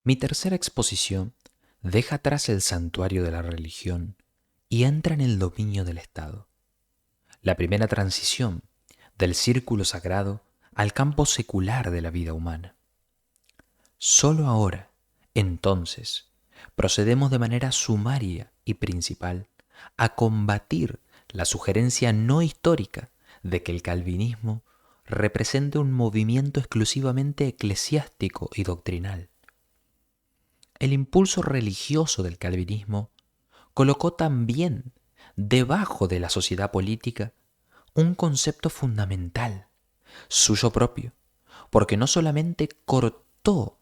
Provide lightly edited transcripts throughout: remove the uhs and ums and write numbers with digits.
Mi tercera exposición deja atrás el santuario de la religión y entra en el dominio del Estado. La primera transición del círculo sagrado al campo secular de la vida humana. Solo ahora, entonces, procedemos de manera sumaria y principal a combatir la sugerencia no histórica de que el calvinismo represente un movimiento exclusivamente eclesiástico y doctrinal. El impulso religioso del calvinismo colocó también debajo de la sociedad política un concepto fundamental, suyo propio, porque no solamente cortó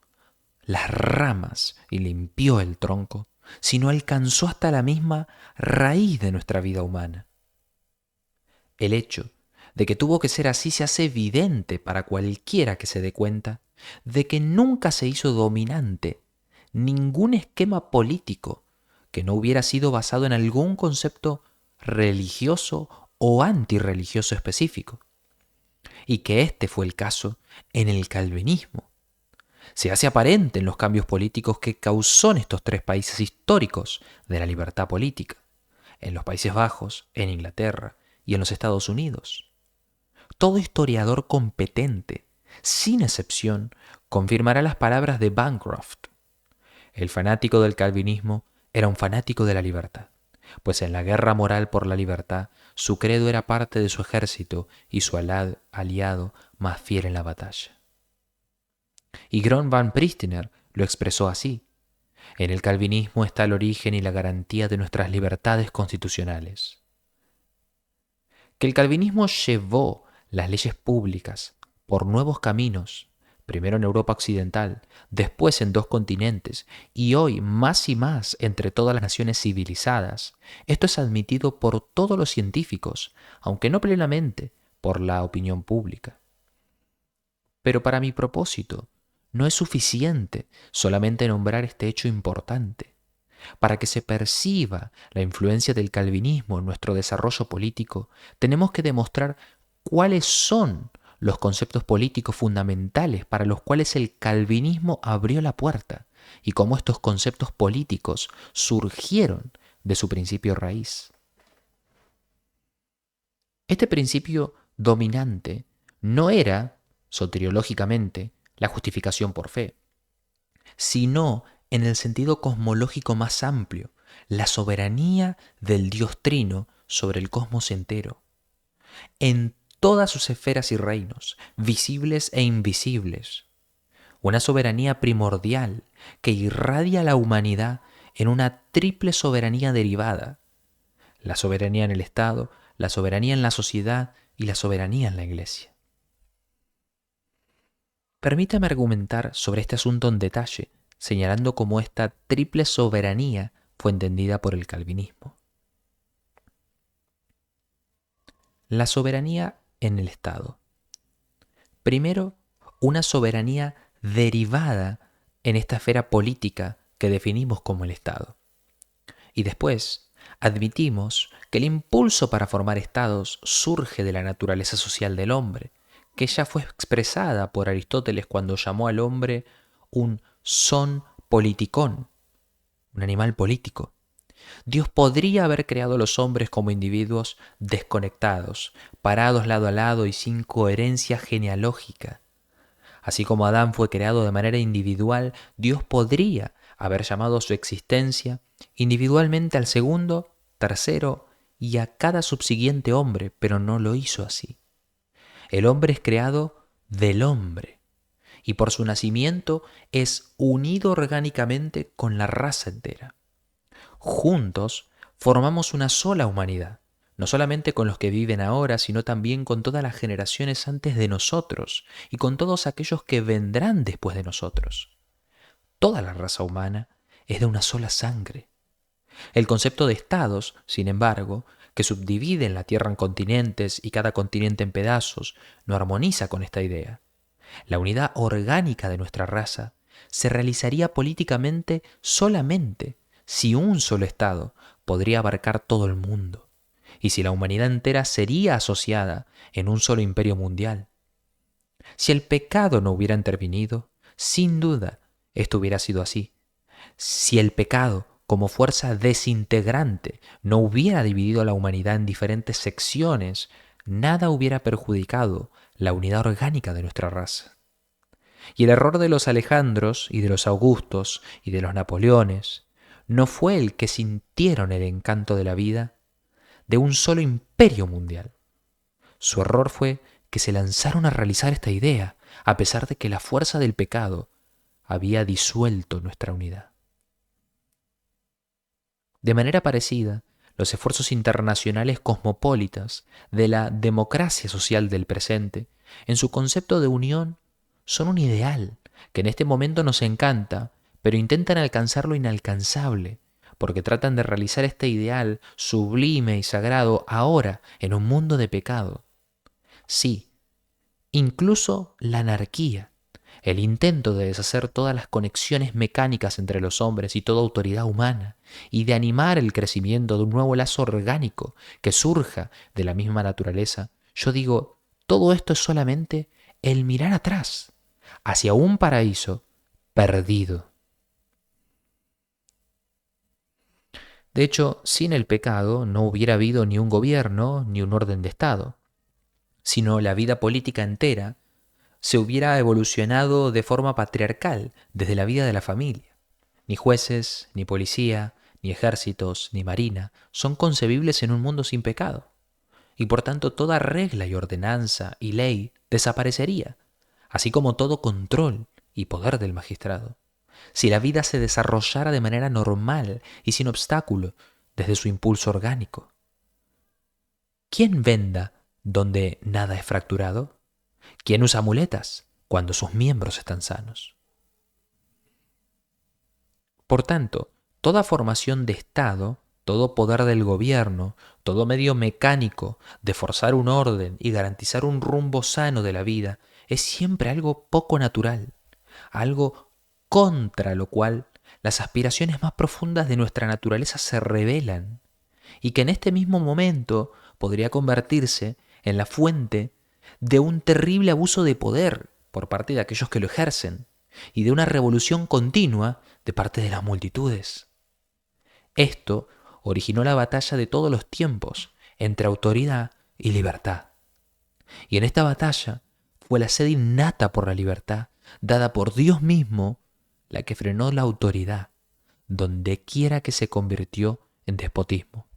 las ramas y limpió el tronco, sino alcanzó hasta la misma raíz de nuestra vida humana. El hecho de que tuvo que ser así se hace evidente para cualquiera que se dé cuenta de que nunca se hizo dominante ningún esquema político que no hubiera sido basado en algún concepto religioso o antirreligioso específico, y que este fue el caso en el calvinismo. Se hace aparente en los cambios políticos que causó en estos tres países históricos de la libertad política, en los Países Bajos, en Inglaterra y en los Estados Unidos. Todo historiador competente, sin excepción, confirmará las palabras de Bancroft. El fanático del calvinismo era un fanático de la libertad, pues en la guerra moral por la libertad, su credo era parte de su ejército y su aliado más fiel en la batalla. Y Gron van Pristiner lo expresó así: en el calvinismo está el origen y la garantía de nuestras libertades constitucionales. Que el calvinismo llevó las leyes públicas por nuevos caminos, primero en Europa occidental, después en dos continentes y hoy más y más entre todas las naciones civilizadas, esto es admitido por todos los científicos, aunque no plenamente por la opinión pública. Pero para mi propósito, no es suficiente solamente nombrar este hecho importante. Para que se perciba la influencia del calvinismo en nuestro desarrollo político, tenemos que demostrar cuáles son los conceptos políticos fundamentales para los cuales el calvinismo abrió la puerta y cómo estos conceptos políticos surgieron de su principio raíz. Este principio dominante no era, soteriológicamente, la justificación por fe, sino en el sentido cosmológico más amplio, la soberanía del Dios Trino sobre el cosmos entero, en todas sus esferas y reinos, visibles e invisibles. Una soberanía primordial que irradia a la humanidad en una triple soberanía derivada: la soberanía en el Estado, la soberanía en la sociedad y la soberanía en la Iglesia. Permítame argumentar sobre este asunto en detalle, señalando cómo esta triple soberanía fue entendida por el calvinismo. La soberanía en el Estado. Primero, una soberanía derivada en esta esfera política que definimos como el Estado. Y después, admitimos que el impulso para formar estados surge de la naturaleza social del hombre, que ya fue expresada por Aristóteles cuando llamó al hombre un son politikon, un animal político. Dios podría haber creado a los hombres como individuos desconectados, parados lado a lado y sin coherencia genealógica. Así como Adán fue creado de manera individual, Dios podría haber llamado a su existencia individualmente al segundo, tercero y a cada subsiguiente hombre, pero no lo hizo así. El hombre es creado del hombre y por su nacimiento es unido orgánicamente con la raza entera. Juntos formamos una sola humanidad, no solamente con los que viven ahora, sino también con todas las generaciones antes de nosotros y con todos aquellos que vendrán después de nosotros. Toda la raza humana es de una sola sangre. El concepto de estados, sin embargo, que subdividen la Tierra en continentes y cada continente en pedazos, no armoniza con esta idea. La unidad orgánica de nuestra raza se realizaría políticamente solamente si un solo Estado podría abarcar todo el mundo, y si la humanidad entera sería asociada en un solo imperio mundial. Si el pecado no hubiera intervenido, sin duda, esto hubiera sido así. Si el pecado, como fuerza desintegrante, no hubiera dividido a la humanidad en diferentes secciones, nada hubiera perjudicado la unidad orgánica de nuestra raza. Y el error de los Alejandros y de los Augustos y de los Napoleones no fue el que sintieron el encanto de la vida de un solo imperio mundial. Su error fue que se lanzaron a realizar esta idea, a pesar de que la fuerza del pecado había disuelto nuestra unidad. De manera parecida, los esfuerzos internacionales cosmopolitas de la democracia social del presente, en su concepto de unión, son un ideal que en este momento nos encanta, pero intentan alcanzar lo inalcanzable, porque tratan de realizar este ideal sublime y sagrado ahora en un mundo de pecado. Sí, incluso la anarquía, el intento de deshacer todas las conexiones mecánicas entre los hombres y toda autoridad humana, y de animar el crecimiento de un nuevo lazo orgánico que surja de la misma naturaleza, yo digo, todo esto es solamente el mirar atrás, hacia un paraíso perdido. De hecho, sin el pecado no hubiera habido ni un gobierno ni un orden de Estado, sino la vida política entera se hubiera evolucionado de forma patriarcal desde la vida de la familia. Ni jueces, ni policía, ni ejércitos, ni marina son concebibles en un mundo sin pecado. Y por tanto toda regla y ordenanza y ley desaparecería, así como todo control y poder del magistrado. Si la vida se desarrollara de manera normal y sin obstáculo desde su impulso orgánico. ¿Quién venda donde nada es fracturado? ¿Quién usa muletas cuando sus miembros están sanos? Por tanto, toda formación de Estado, todo poder del gobierno, todo medio mecánico de forzar un orden y garantizar un rumbo sano de la vida es siempre algo poco natural, algo contra lo cual las aspiraciones más profundas de nuestra naturaleza se rebelan y que en este mismo momento podría convertirse en la fuente de un terrible abuso de poder por parte de aquellos que lo ejercen y de una revolución continua de parte de las multitudes. Esto originó la batalla de todos los tiempos entre autoridad y libertad. Y en esta batalla fue la sed innata por la libertad, dada por Dios mismo, la que frenó la autoridad, donde quiera que se convirtió en despotismo.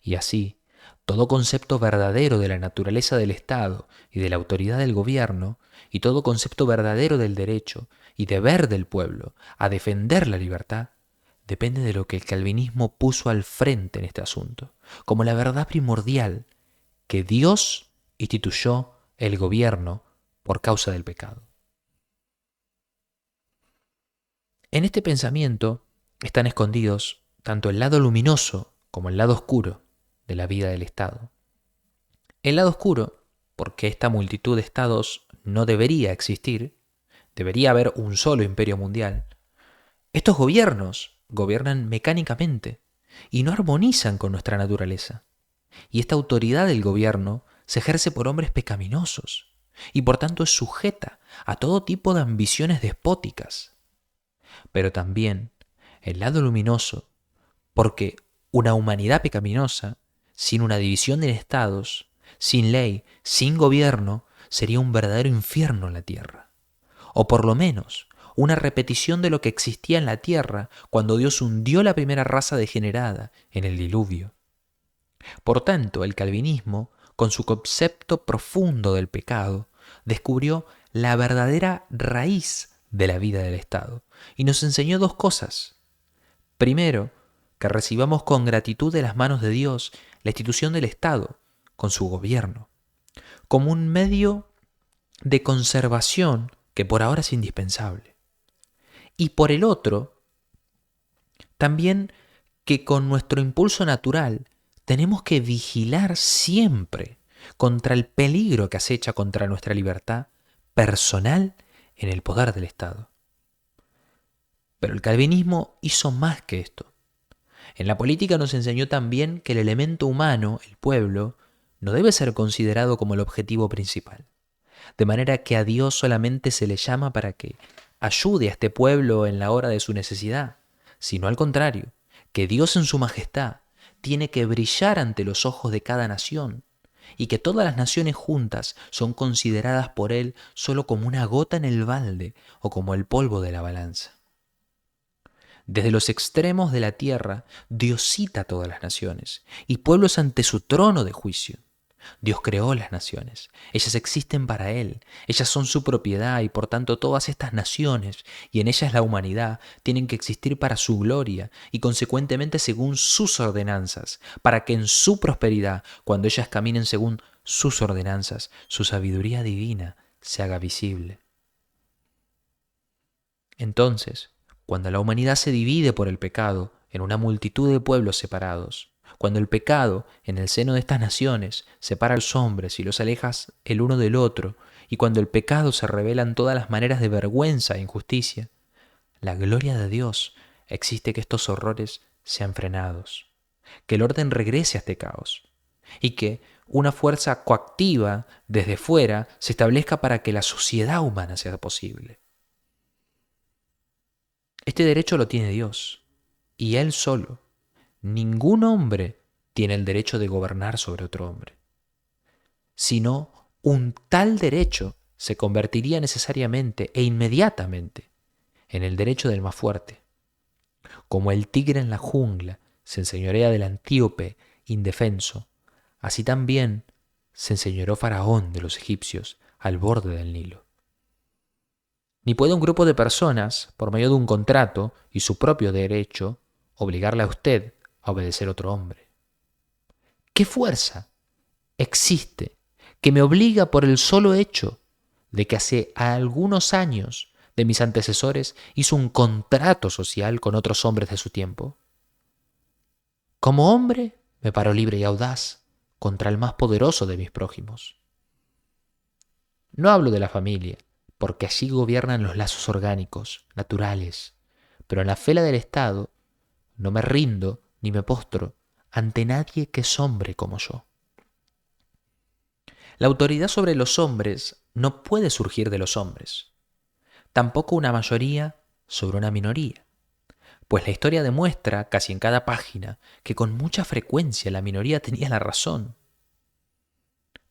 Y así, todo concepto verdadero de la naturaleza del Estado y de la autoridad del gobierno, y todo concepto verdadero del derecho y deber del pueblo a defender la libertad, depende de lo que el calvinismo puso al frente en este asunto, como la verdad primordial que Dios instituyó el gobierno por causa del pecado. En este pensamiento están escondidos tanto el lado luminoso como el lado oscuro de la vida del Estado. El lado oscuro, porque esta multitud de estados no debería existir, debería haber un solo imperio mundial. Estos gobiernos gobiernan mecánicamente y no armonizan con nuestra naturaleza. Y esta autoridad del gobierno se ejerce por hombres pecaminosos y por tanto es sujeta a todo tipo de ambiciones despóticas. Pero también el lado luminoso, porque una humanidad pecaminosa, sin una división de estados, sin ley, sin gobierno, sería un verdadero infierno en la tierra. O por lo menos una repetición de lo que existía en la tierra cuando Dios hundió la primera raza degenerada en el diluvio. Por tanto, el calvinismo, con su concepto profundo del pecado, descubrió la verdadera raíz de la vida del Estado y nos enseñó dos cosas. Primero, que recibamos con gratitud de las manos de Dios la institución del Estado, con su gobierno, como un medio de conservación que por ahora es indispensable. Y por el otro, también que con nuestro impulso natural tenemos que vigilar siempre contra el peligro que acecha contra nuestra libertad personal en el poder del Estado. Pero el calvinismo hizo más que esto. En la política nos enseñó también que el elemento humano, el pueblo, no debe ser considerado como el objetivo principal. De manera que a Dios solamente se le llama para que ayude a este pueblo en la hora de su necesidad, sino al contrario, que Dios en su majestad tiene que brillar ante los ojos de cada nación y que todas las naciones juntas son consideradas por Él solo como una gota en el balde o como el polvo de la balanza. Desde los extremos de la tierra, Dios cita a todas las naciones y pueblos ante su trono de juicio. Dios creó las naciones, ellas existen para Él, ellas son su propiedad y por tanto todas estas naciones y en ellas la humanidad tienen que existir para su gloria y consecuentemente según sus ordenanzas, para que en su prosperidad, cuando ellas caminen según sus ordenanzas, su sabiduría divina se haga visible. Entonces, cuando la humanidad se divide por el pecado en una multitud de pueblos separados, cuando el pecado en el seno de estas naciones separa a los hombres y los aleja el uno del otro, y cuando el pecado se revela en todas las maneras de vergüenza e injusticia, la gloria de Dios existe que estos horrores sean frenados, que el orden regrese a este caos y que una fuerza coactiva desde fuera se establezca para que la sociedad humana sea posible. Este derecho lo tiene Dios, y Él solo. Ningún hombre tiene el derecho de gobernar sobre otro hombre. Sino un tal derecho se convertiría necesariamente e inmediatamente en el derecho del más fuerte. Como el tigre en la jungla se enseñorea del antíope indefenso, así también se enseñoreó Faraón de los egipcios al borde del Nilo. Ni puede un grupo de personas, por medio de un contrato y su propio derecho, obligarle a usted a obedecer a otro hombre. ¿Qué fuerza existe que me obliga por el solo hecho de que hace algunos años de mis antecesores hizo un contrato social con otros hombres de su tiempo? Como hombre me paro libre y audaz contra el más poderoso de mis prójimos. No hablo de la familia, porque allí gobiernan los lazos orgánicos, naturales, pero en la fela del Estado no me rindo ni me postro ante nadie que es hombre como yo. La autoridad sobre los hombres no puede surgir de los hombres, tampoco una mayoría sobre una minoría, pues la historia demuestra casi en cada página que con mucha frecuencia la minoría tenía la razón.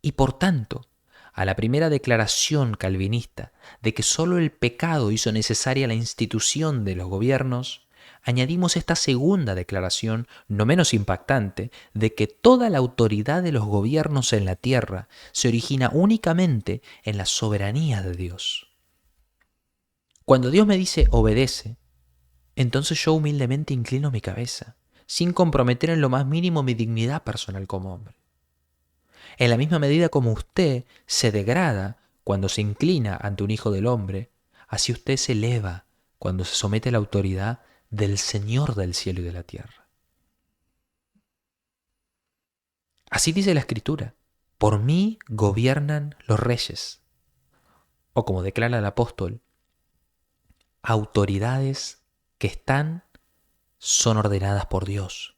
Y por tanto, a la primera declaración calvinista de que sólo el pecado hizo necesaria la institución de los gobiernos, añadimos esta segunda declaración, no menos impactante, de que toda la autoridad de los gobiernos en la tierra se origina únicamente en la soberanía de Dios. Cuando Dios me dice obedece, entonces yo humildemente inclino mi cabeza, sin comprometer en lo más mínimo mi dignidad personal como hombre. En la misma medida como usted se degrada cuando se inclina ante un hijo del hombre, así usted se eleva cuando se somete a la autoridad del Señor del cielo y de la tierra. Así dice la Escritura: por mí gobiernan los reyes. O como declara el apóstol, autoridades que son ordenadas por Dios.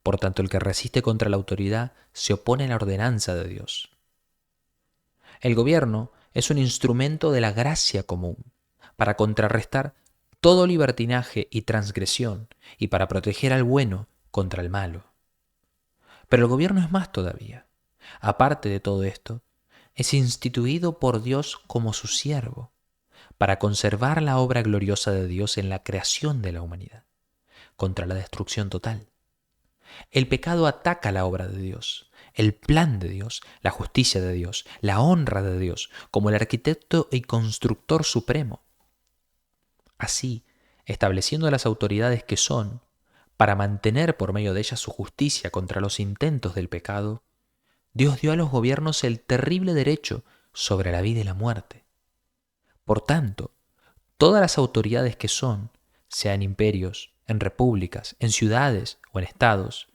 Por tanto, el que resiste contra la autoridad se opone a la ordenanza de Dios. El gobierno es un instrumento de la gracia común para contrarrestar todo libertinaje y transgresión y para proteger al bueno contra el malo. Pero el gobierno es más todavía. Aparte de todo esto, es instituido por Dios como su siervo para conservar la obra gloriosa de Dios en la creación de la humanidad, contra la destrucción total. El pecado ataca la obra de Dios, el plan de Dios, la justicia de Dios, la honra de Dios, como el arquitecto y constructor supremo. Así, estableciendo las autoridades que son, para mantener por medio de ellas su justicia contra los intentos del pecado, Dios dio a los gobiernos el terrible derecho sobre la vida y la muerte. Por tanto, todas las autoridades que son, sean imperios, en repúblicas, en ciudades o en estados,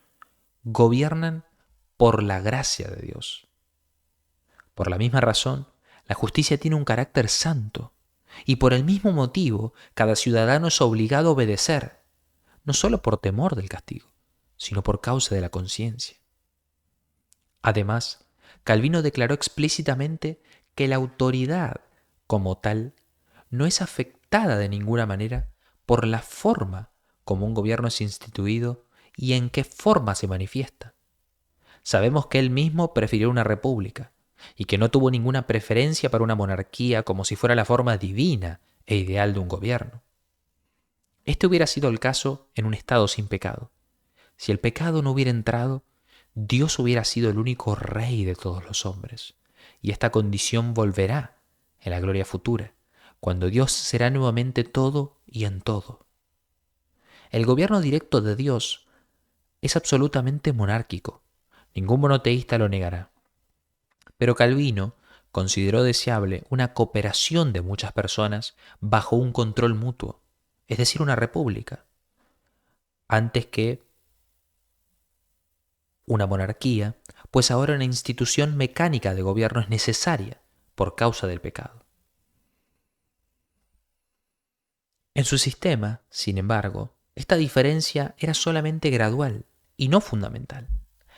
gobiernan por la gracia de Dios. Por la misma razón, la justicia tiene un carácter santo, y por el mismo motivo cada ciudadano es obligado a obedecer, no solo por temor del castigo, sino por causa de la conciencia. Además, Calvino declaró explícitamente que la autoridad como tal no es afectada de ninguna manera por la forma como un gobierno es instituido y en qué forma se manifiesta. Sabemos que él mismo prefirió una república y que no tuvo ninguna preferencia para una monarquía como si fuera la forma divina e ideal de un gobierno. Este hubiera sido el caso en un estado sin pecado. Si el pecado no hubiera entrado, Dios hubiera sido el único rey de todos los hombres, y esta condición volverá en la gloria futura, cuando Dios será nuevamente todo y en todo. El gobierno directo de Dios es absolutamente monárquico. Ningún monoteísta lo negará. Pero Calvino consideró deseable una cooperación de muchas personas bajo un control mutuo, es decir, una república, antes que una monarquía, pues ahora una institución mecánica de gobierno es necesaria por causa del pecado. En su sistema, sin embargo, esta diferencia era solamente gradual y no fundamental.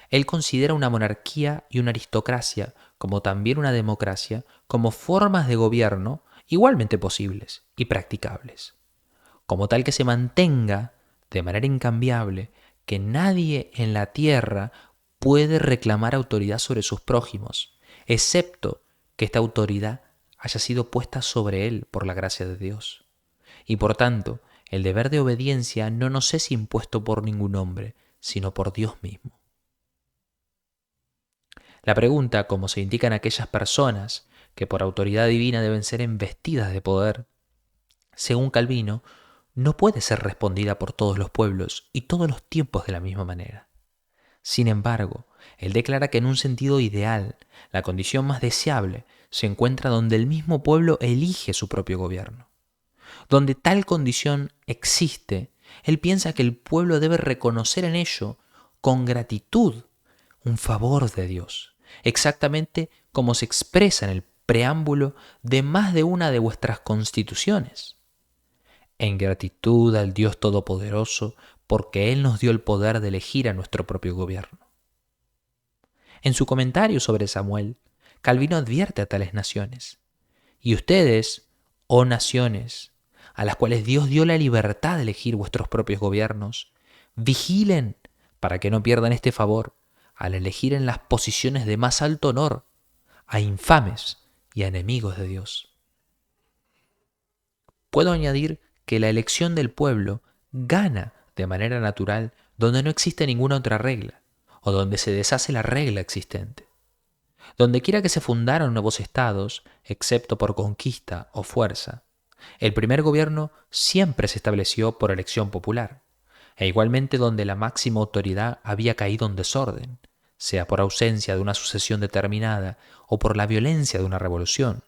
Él considera una monarquía y una aristocracia, como también una democracia, como formas de gobierno igualmente posibles y practicables, como tal que se mantenga de manera incambiable que nadie en la tierra puede reclamar autoridad sobre sus prójimos, excepto que esta autoridad haya sido puesta sobre él por la gracia de Dios. Y por tanto, el deber de obediencia no nos es impuesto por ningún hombre, sino por Dios mismo. La pregunta, como se indica en aquellas personas que por autoridad divina deben ser investidas de poder, según Calvino, no puede ser respondida por todos los pueblos y todos los tiempos de la misma manera. Sin embargo, él declara que en un sentido ideal, la condición más deseable se encuentra donde el mismo pueblo elige su propio gobierno. Donde tal condición existe, él piensa que el pueblo debe reconocer en ello, con gratitud, un favor de Dios, exactamente como se expresa en el preámbulo de más de una de vuestras constituciones. En gratitud al Dios Todopoderoso, porque Él nos dio el poder de elegir a nuestro propio gobierno. En su comentario sobre Samuel, Calvino advierte a tales naciones: y ustedes, oh naciones, a las cuales Dios dio la libertad de elegir vuestros propios gobiernos, vigilen para que no pierdan este favor al elegir en las posiciones de más alto honor a infames y a enemigos de Dios. Puedo añadir que la elección del pueblo gana de manera natural donde no existe ninguna otra regla, o donde se deshace la regla existente. Donde quiera que se fundaron nuevos estados, excepto por conquista o fuerza, el primer gobierno siempre se estableció por elección popular, e igualmente donde la máxima autoridad había caído en desorden, sea por ausencia de una sucesión determinada o por la violencia de una revolución,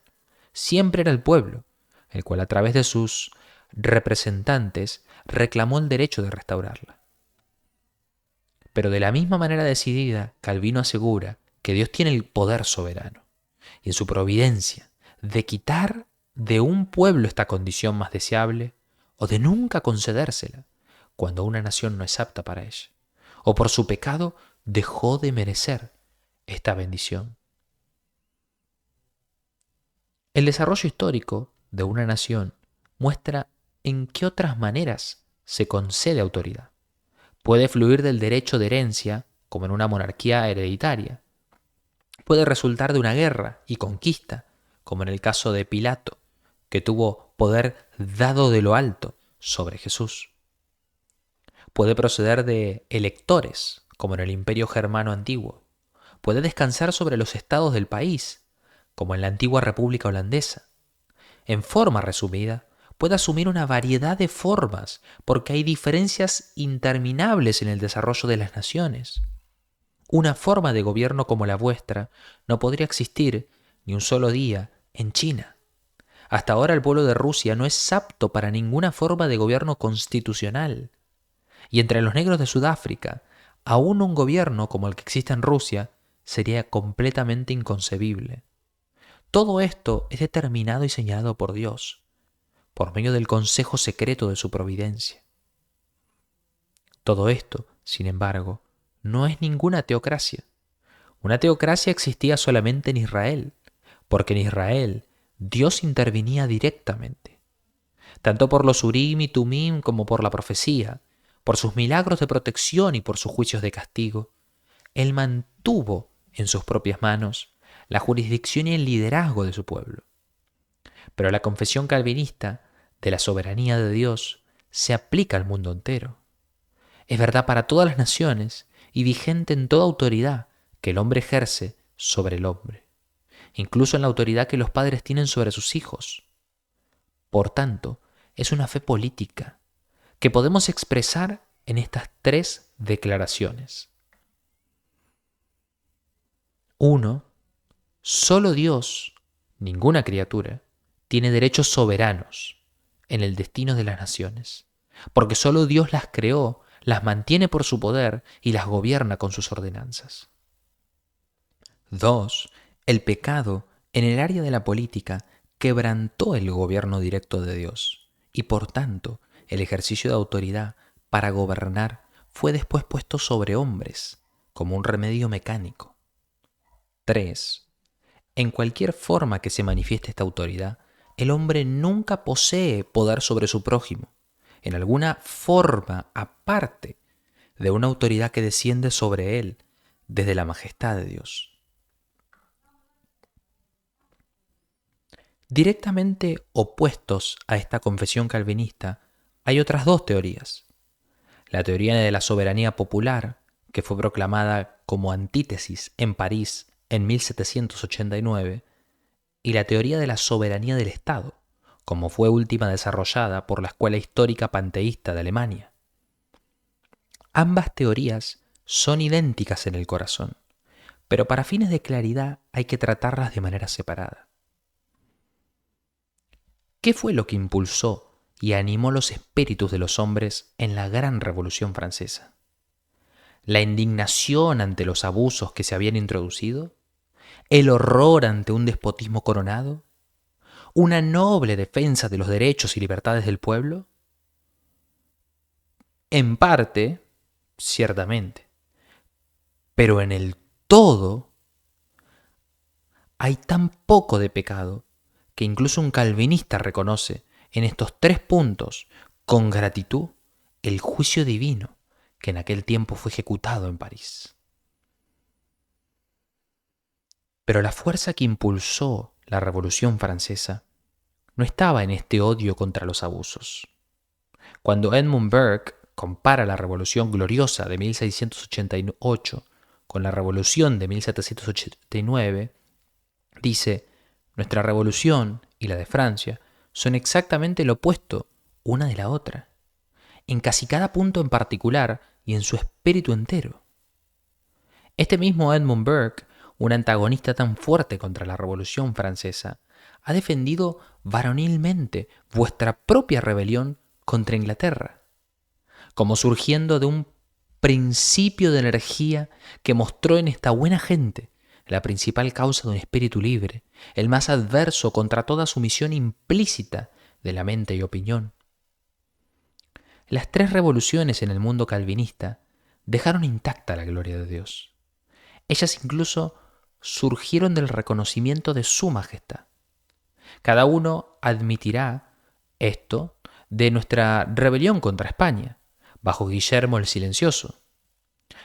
siempre era el pueblo, el cual a través de sus representantes reclamó el derecho de restaurarla. Pero de la misma manera decidida, Calvino asegura que Dios tiene el poder soberano y en su providencia de quitar de un pueblo esta condición más deseable o de nunca concedérsela cuando una nación no es apta para ella, o por su pecado dejó de merecer esta bendición. El desarrollo histórico de una nación muestra en qué otras maneras se concede autoridad. Puede fluir del derecho de herencia, como en una monarquía hereditaria. Puede resultar de una guerra y conquista, como en el caso de Pilato, que tuvo poder dado de lo alto sobre Jesús. Puede proceder de electores, como en el Imperio Germano antiguo. Puede descansar sobre los estados del país, como en la antigua República Holandesa. En forma resumida, puede asumir una variedad de formas, porque hay diferencias interminables en el desarrollo de las naciones. Una forma de gobierno como la vuestra no podría existir ni un solo día en China. Hasta ahora el pueblo de Rusia no es apto para ninguna forma de gobierno constitucional. Y entre los negros de Sudáfrica, aún un gobierno como el que existe en Rusia sería completamente inconcebible. Todo esto es determinado y señalado por Dios, por medio del consejo secreto de su providencia. Todo esto, sin embargo, no es ninguna teocracia. Una teocracia existía solamente en Israel, porque en Israel Dios intervenía directamente. tanto por los Urim y Tumim como por la profecía, por sus milagros de protección y por sus juicios de castigo. Él mantuvo en sus propias manos la jurisdicción y el liderazgo de su pueblo. Pero la confesión calvinista de la soberanía de Dios se aplica al mundo entero. Es verdad para todas las naciones y vigente en toda autoridad que el hombre ejerce sobre el hombre, incluso en la autoridad que los padres tienen sobre sus hijos. Por tanto, es una fe política que podemos expresar en estas tres declaraciones. 1. Solo Dios, ninguna criatura, tiene derechos soberanos en el destino de las naciones, porque solo Dios las creó, las mantiene por su poder y las gobierna con sus ordenanzas. 2. El pecado en el área de la política quebrantó el gobierno directo de Dios y por tanto el ejercicio de autoridad para gobernar fue después puesto sobre hombres como un remedio mecánico. 3. En cualquier forma que se manifieste esta autoridad, el hombre nunca posee poder sobre su prójimo, en alguna forma aparte de una autoridad que desciende sobre él desde la majestad de Dios. Directamente opuestos a esta confesión calvinista hay otras dos teorías. La teoría de la soberanía popular, que fue proclamada como antítesis en París en 1789, y la teoría de la soberanía del Estado, como fue última desarrollada por la Escuela Histórica Panteísta de Alemania. Ambas teorías son idénticas en el corazón, pero para fines de claridad hay que tratarlas de manera separada. ¿Qué fue lo que impulsó y animó los espíritus de los hombres en la Gran Revolución Francesa? ¿La indignación ante los abusos que se habían introducido? ¿El horror ante un despotismo coronado? ¿Una noble defensa de los derechos y libertades del pueblo? En parte, ciertamente, pero en el todo hay tan poco de pecado que incluso un calvinista reconoce en estos tres puntos con gratitud el juicio divino que en aquel tiempo fue ejecutado en París. Pero la fuerza que impulsó la Revolución Francesa no estaba en este odio contra los abusos. Cuando Edmund Burke compara la Revolución Gloriosa de 1688 con la Revolución de 1789, dice: nuestra revolución y la de Francia son exactamente lo opuesto una de la otra, en casi cada punto en particular y en su espíritu entero. Este mismo Edmund Burke, un antagonista tan fuerte contra la Revolución Francesa, ha defendido varonilmente vuestra propia rebelión contra Inglaterra, como surgiendo de un principio de energía que mostró en esta buena gente la principal causa de un espíritu libre, el más adverso contra toda sumisión implícita de la mente y opinión. Las tres revoluciones en el mundo calvinista dejaron intacta la gloria de Dios. Ellas incluso surgieron del reconocimiento de su majestad. Cada uno admitirá esto de nuestra rebelión contra España, bajo Guillermo el Silencioso.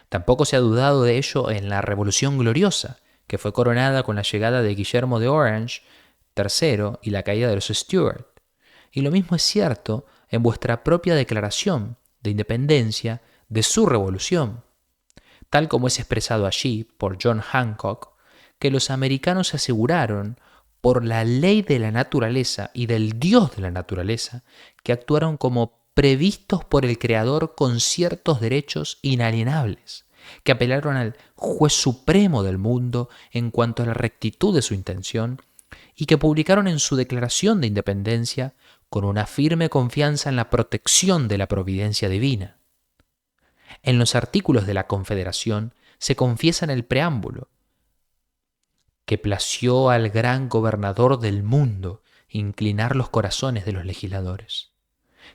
Tampoco se ha dudado de ello en la Revolución Gloriosa, que fue coronada con la llegada de Guillermo de Orange III y la caída de los Stuart. Y lo mismo es cierto en vuestra propia declaración de independencia de su revolución, tal como es expresado allí por John Hancock, que los americanos se aseguraron por la ley de la naturaleza y del Dios de la naturaleza que actuaron como previstos por el Creador con ciertos derechos inalienables, que apelaron al juez supremo del mundo en cuanto a la rectitud de su intención y que publicaron en su declaración de independencia con una firme confianza en la protección de la providencia divina. En los artículos de la Confederación se confiesa en el preámbulo que plació al gran gobernador del mundo inclinar los corazones de los legisladores.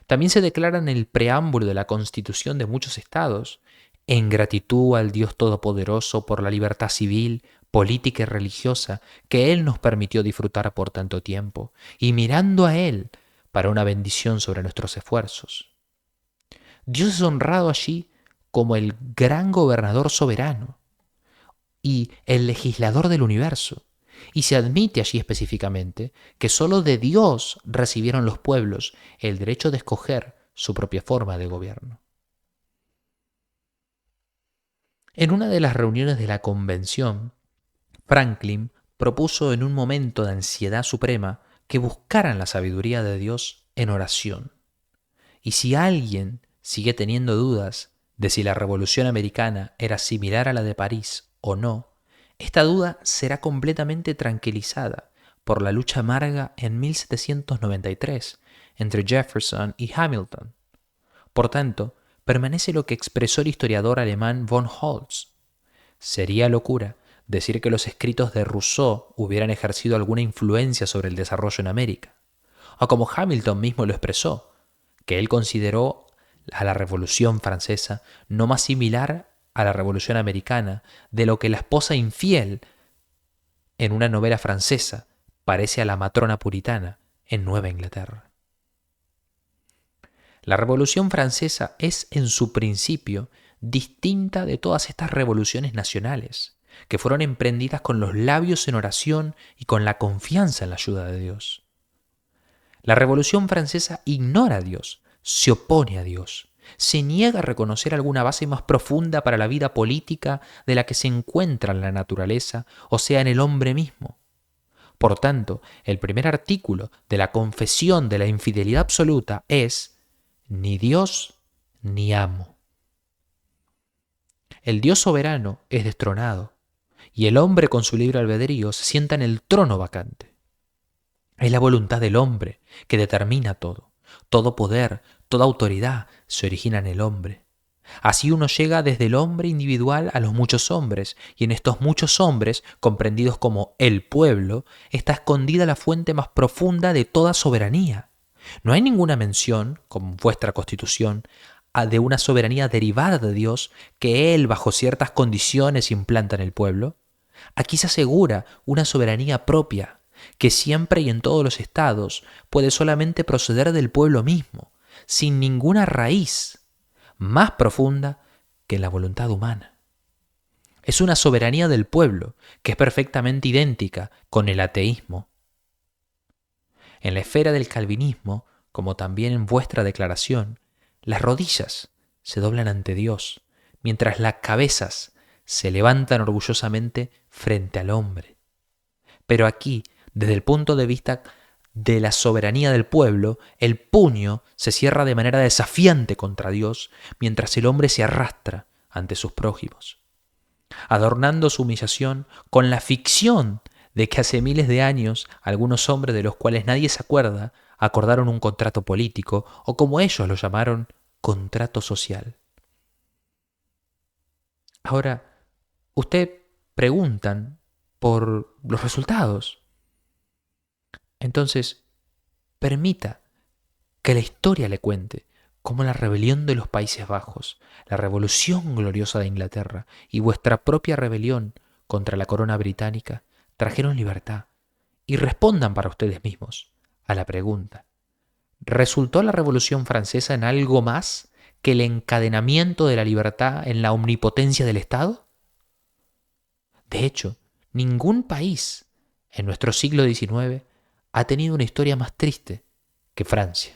También se declara en el preámbulo de la Constitución de muchos estados, en gratitud al Dios Todopoderoso por la libertad civil, política y religiosa que Él nos permitió disfrutar por tanto tiempo, y mirando a Él para una bendición sobre nuestros esfuerzos. Dios es honrado allí como el gran gobernador soberano y el legislador del universo. Y se admite allí específicamente que sólo de Dios recibieron los pueblos el derecho de escoger su propia forma de gobierno. En una de las reuniones de la convención, Franklin propuso en un momento de ansiedad suprema que buscaran la sabiduría de Dios en oración. Y si alguien sigue teniendo dudas de si la Revolución Americana era similar a la de París o no, esta duda será completamente tranquilizada por la lucha amarga en 1793 entre Jefferson y Hamilton. Por tanto, permanece lo que expresó el historiador alemán von Holtz. Sería locura decir que los escritos de Rousseau hubieran ejercido alguna influencia sobre el desarrollo en América. O como Hamilton mismo lo expresó, que él consideró a la Revolución Francesa no más similar a la Revolución Americana de lo que la esposa infiel en una novela francesa parece a la matrona puritana en Nueva Inglaterra. La Revolución Francesa es en su principio distinta de todas estas revoluciones nacionales, que fueron emprendidas con los labios en oración y con la confianza en la ayuda de Dios. La Revolución Francesa ignora a Dios, se opone a Dios, se niega a reconocer alguna base más profunda para la vida política de la que se encuentra en la naturaleza, o sea, en el hombre mismo. Por tanto, el primer artículo de la confesión de la infidelidad absoluta es: ni Dios ni amo. El Dios soberano es destronado y el hombre con su libre albedrío se sienta en el trono vacante. Es la voluntad del hombre que determina todo. Todo poder, toda autoridad se origina en el hombre. Así uno llega desde el hombre individual a los muchos hombres, y en estos muchos hombres, comprendidos como el pueblo, está escondida la fuente más profunda de toda soberanía. No hay ninguna mención, como vuestra Constitución, de una soberanía derivada de Dios que Él, bajo ciertas condiciones, implanta en el pueblo. Aquí se asegura una soberanía propia, que siempre y en todos los estados puede solamente proceder del pueblo mismo, sin ninguna raíz más profunda que la voluntad humana. Es una soberanía del pueblo que es perfectamente idéntica con el ateísmo. En la esfera del calvinismo, como también en vuestra declaración, las rodillas se doblan ante Dios, mientras las cabezas se levantan orgullosamente frente al hombre. Pero aquí, desde el punto de vista de la soberanía del pueblo, el puño se cierra de manera desafiante contra Dios, mientras el hombre se arrastra ante sus prójimos, adornando su humillación con la ficción de que hace miles de años algunos hombres de los cuales nadie se acuerda acordaron un contrato político, o como ellos lo llamaron, contrato social. Ahora, ustedes preguntan por los resultados. Entonces, permita que la historia le cuente cómo la rebelión de los Países Bajos, la revolución gloriosa de Inglaterra y vuestra propia rebelión contra la corona británica trajeron libertad. Y respondan para ustedes mismos a la pregunta: ¿resultó la Revolución Francesa en algo más que el encadenamiento de la libertad en la omnipotencia del Estado? De hecho, ningún país en nuestro siglo XIX ha tenido una historia más triste que Francia.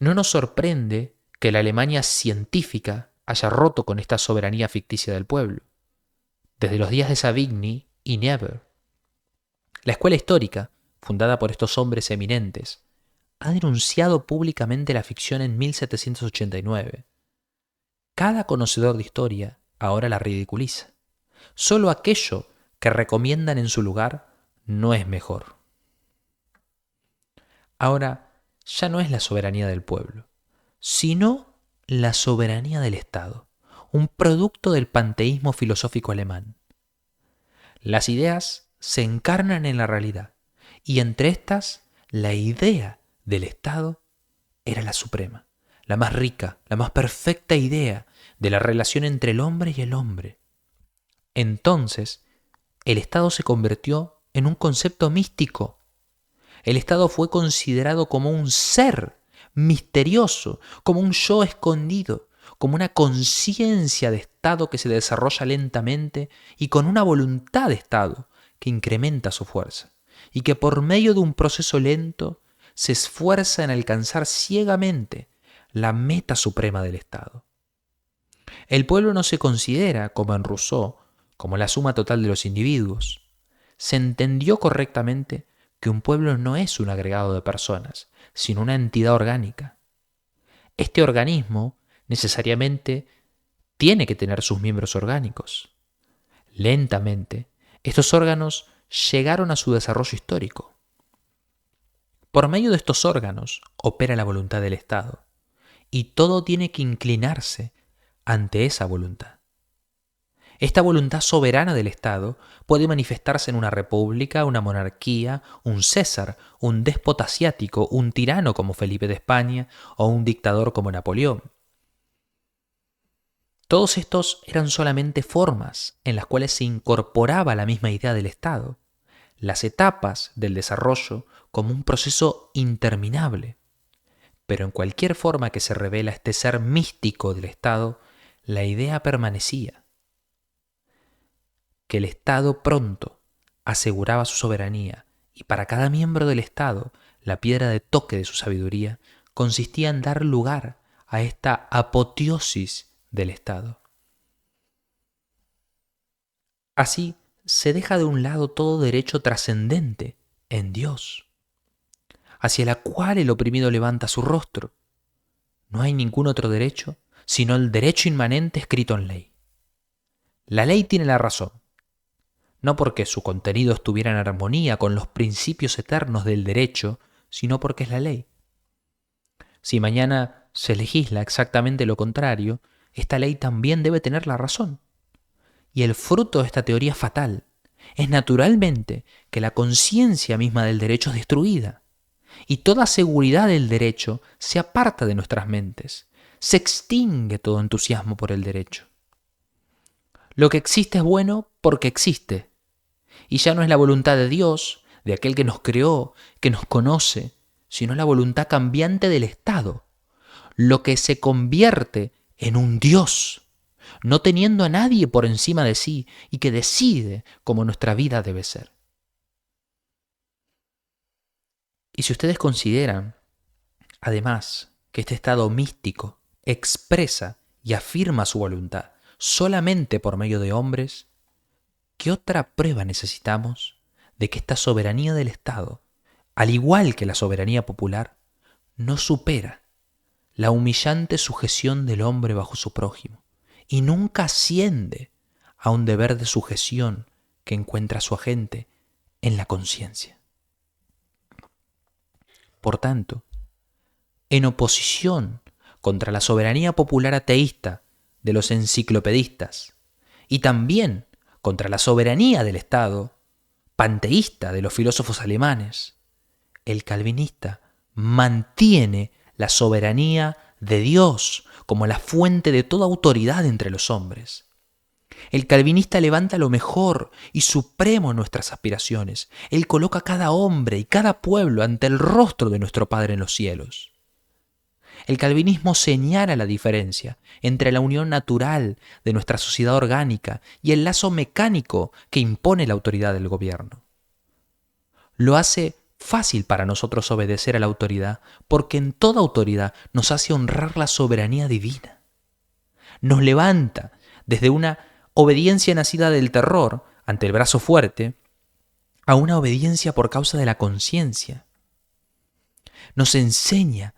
No nos sorprende que la Alemania científica haya roto con esta soberanía ficticia del pueblo. Desde los días de Savigny y Niebuhr, la escuela histórica, fundada por estos hombres eminentes, ha denunciado públicamente la ficción en 1789. Cada conocedor de historia ahora la ridiculiza. Solo aquello que recomiendan en su lugar no es mejor. Ahora, ya no es la soberanía del pueblo, sino la soberanía del Estado, un producto del panteísmo filosófico alemán. Las ideas se encarnan en la realidad, y entre estas, la idea del Estado era la suprema, la más rica, la más perfecta idea de la relación entre el hombre y el hombre. Entonces, el Estado se convirtió en un concepto místico. El Estado fue considerado como un ser misterioso, como un yo escondido, como una conciencia de Estado que se desarrolla lentamente y con una voluntad de Estado que incrementa su fuerza y que por medio de un proceso lento se esfuerza en alcanzar ciegamente la meta suprema del Estado. El pueblo no se considera, como en Rousseau, como la suma total de los individuos. Se entendió correctamente que un pueblo no es un agregado de personas, sino una entidad orgánica. Este organismo necesariamente tiene que tener sus miembros orgánicos. Lentamente, estos órganos llegaron a su desarrollo histórico. Por medio de estos órganos opera la voluntad del Estado, y todo tiene que inclinarse ante esa voluntad. Esta voluntad soberana del Estado puede manifestarse en una república, una monarquía, un César, un déspota asiático, un tirano como Felipe de España o un dictador como Napoleón. Todos estos eran solamente formas en las cuales se incorporaba la misma idea del Estado, las etapas del desarrollo como un proceso interminable. Pero en cualquier forma que se revela este ser místico del Estado, la idea permanecía. Que el Estado pronto aseguraba su soberanía y para cada miembro del Estado la piedra de toque de su sabiduría consistía en dar lugar a esta apoteosis del Estado. Así se deja de un lado todo derecho trascendente en Dios, hacia la cual el oprimido levanta su rostro. No hay ningún otro derecho sino el derecho inmanente escrito en ley. La ley tiene la razón, no porque su contenido estuviera en armonía con los principios eternos del derecho, sino porque es la ley. Si mañana se legisla exactamente lo contrario, esta ley también debe tener la razón. Y el fruto de esta teoría fatal es naturalmente que la conciencia misma del derecho es destruida, y toda seguridad del derecho se aparta de nuestras mentes, se extingue todo entusiasmo por el derecho. Lo que existe es bueno porque existe, y ya no es la voluntad de Dios, de aquel que nos creó, que nos conoce, sino la voluntad cambiante del Estado, lo que se convierte en un Dios, no teniendo a nadie por encima de sí y que decide cómo nuestra vida debe ser. Y si ustedes consideran, además, que este estado místico expresa y afirma su voluntad solamente por medio de hombres, ¿qué otra prueba necesitamos de que esta soberanía del Estado, al igual que la soberanía popular, no supera la humillante sujeción del hombre bajo su prójimo y nunca asciende a un deber de sujeción que encuentra su agente en la conciencia? Por tanto, en oposición contra la soberanía popular ateísta de los enciclopedistas y también contra la soberanía del Estado panteísta de los filósofos alemanes, el calvinista mantiene la soberanía de Dios como la fuente de toda autoridad entre los hombres. El calvinista levanta lo mejor y supremo en nuestras aspiraciones. Él coloca a cada hombre y cada pueblo ante el rostro de nuestro Padre en los cielos. El calvinismo señala la diferencia entre la unión natural de nuestra sociedad orgánica y el lazo mecánico que impone la autoridad del gobierno. Lo hace fácil para nosotros obedecer a la autoridad porque en toda autoridad nos hace honrar la soberanía divina. Nos levanta desde una obediencia nacida del terror ante el brazo fuerte a una obediencia por causa de la conciencia. Nos enseña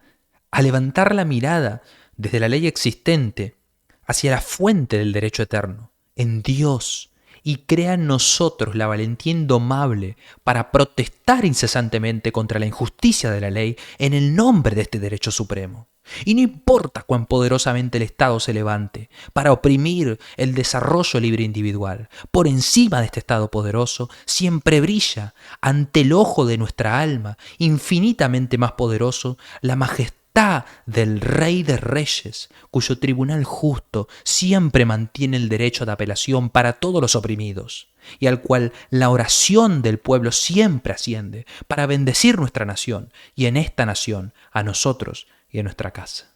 a levantar la mirada desde la ley existente hacia la fuente del derecho eterno, en Dios, y crea en nosotros la valentía indomable para protestar incesantemente contra la injusticia de la ley en el nombre de este derecho supremo. Y no importa cuán poderosamente el Estado se levante para oprimir el desarrollo libre individual, por encima de este Estado poderoso siempre brilla ante el ojo de nuestra alma, infinitamente más poderoso, la majestad majestad del Rey de Reyes, cuyo tribunal justo siempre mantiene el derecho de apelación para todos los oprimidos, y al cual la oración del pueblo siempre asciende para bendecir nuestra nación, y en esta nación a nosotros y a nuestra casa.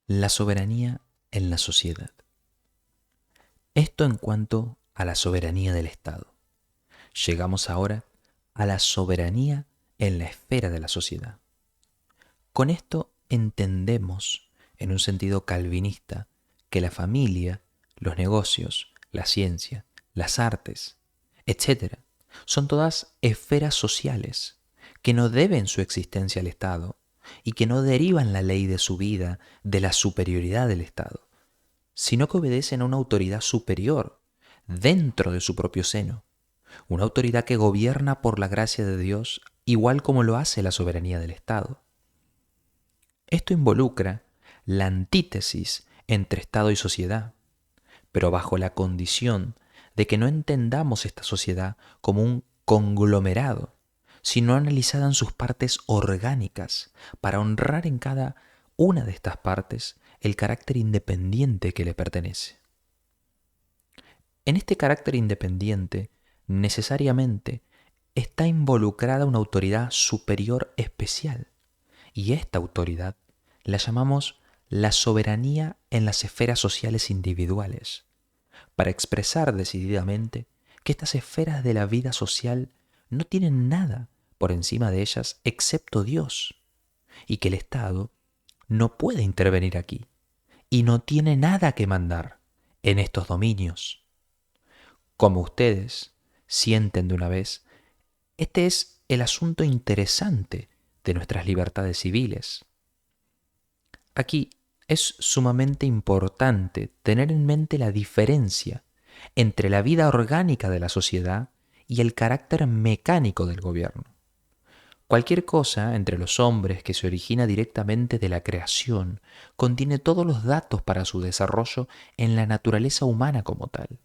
La soberanía en la sociedad. Esto en cuanto a la soberanía del Estado. Llegamos ahora a la soberanía en la esfera de la sociedad. Con esto entendemos, en un sentido calvinista, que la familia, los negocios, la ciencia, las artes, etc., son todas esferas sociales que no deben su existencia al Estado y que no derivan la ley de su vida de la superioridad del Estado, sino que obedecen a una autoridad superior dentro de su propio seno, una autoridad que gobierna por la gracia de Dios, igual como lo hace la soberanía del Estado. Esto involucra la antítesis entre Estado y sociedad, pero bajo la condición de que no entendamos esta sociedad como un conglomerado, sino analizada en sus partes orgánicas, para honrar en cada una de estas partes el carácter independiente que le pertenece. En este carácter independiente, necesariamente, está involucrada una autoridad superior especial, y esta autoridad la llamamos la soberanía en las esferas sociales individuales, para expresar decididamente que estas esferas de la vida social no tienen nada por encima de ellas excepto Dios, y que el Estado no puede intervenir aquí, y no tiene nada que mandar en estos dominios. Como ustedes sienten de una vez, este es el asunto interesante de nuestras libertades civiles. Aquí es sumamente importante tener en mente la diferencia entre la vida orgánica de la sociedad y el carácter mecánico del gobierno. Cualquier cosa entre los hombres que se origina directamente de la creación contiene todos los datos para su desarrollo en la naturaleza humana como tal.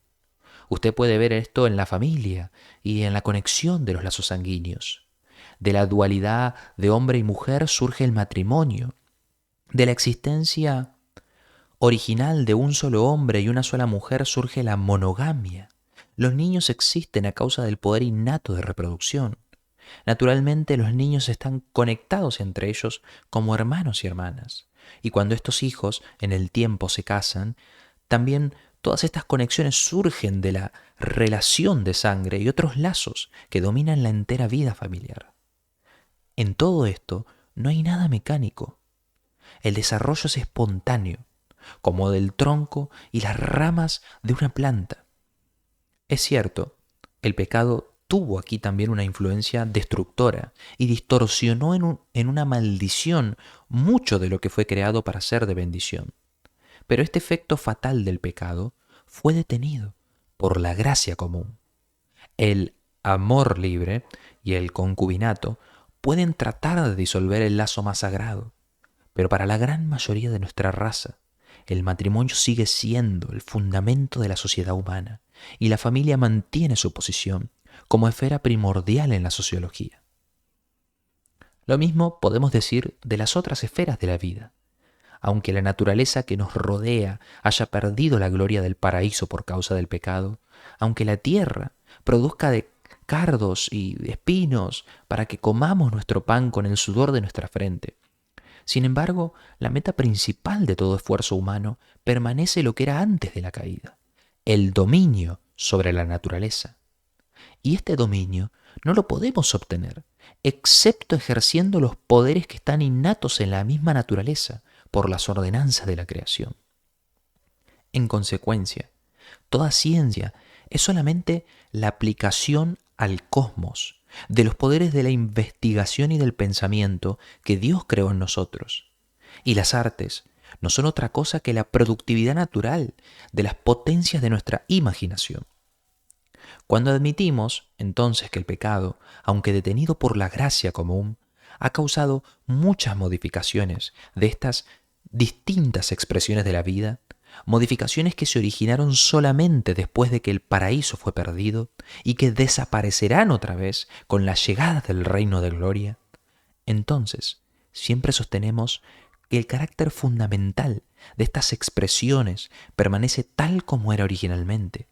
Usted puede ver esto en la familia y en la conexión de los lazos sanguíneos. De la dualidad de hombre y mujer surge el matrimonio. De la existencia original de un solo hombre y una sola mujer surge la monogamia. Los niños existen a causa del poder innato de reproducción. Naturalmente, los niños están conectados entre ellos como hermanos y hermanas. Y cuando estos hijos en el tiempo se casan, también todas estas conexiones surgen de la relación de sangre y otros lazos que dominan la entera vida familiar. En todo esto no hay nada mecánico. El desarrollo es espontáneo, como del tronco y las ramas de una planta. Es cierto, el pecado tuvo aquí también una influencia destructora y distorsionó en una maldición mucho de lo que fue creado para ser de bendición. Pero este efecto fatal del pecado fue detenido por la gracia común. El amor libre y el concubinato pueden tratar de disolver el lazo más sagrado, pero para la gran mayoría de nuestra raza, el matrimonio sigue siendo el fundamento de la sociedad humana y la familia mantiene su posición como esfera primordial en la sociología. Lo mismo podemos decir de las otras esferas de la vida. Aunque la naturaleza que nos rodea haya perdido la gloria del paraíso por causa del pecado, aunque la tierra produzca de cardos y espinos para que comamos nuestro pan con el sudor de nuestra frente, sin embargo, la meta principal de todo esfuerzo humano permanece lo que era antes de la caída: el dominio sobre la naturaleza. Y este dominio no lo podemos obtener excepto ejerciendo los poderes que están innatos en la misma naturaleza por las ordenanzas de la creación. En consecuencia, toda ciencia es solamente la aplicación al cosmos de los poderes de la investigación y del pensamiento que Dios creó en nosotros. Y las artes no son otra cosa que la productividad natural de las potencias de nuestra imaginación. Cuando admitimos, entonces, que el pecado, aunque detenido por la gracia común, ha causado muchas modificaciones de estas distintas expresiones de la vida, modificaciones que se originaron solamente después de que el paraíso fue perdido y que desaparecerán otra vez con la llegada del reino de gloria, entonces siempre sostenemos que el carácter fundamental de estas expresiones permanece tal como era originalmente.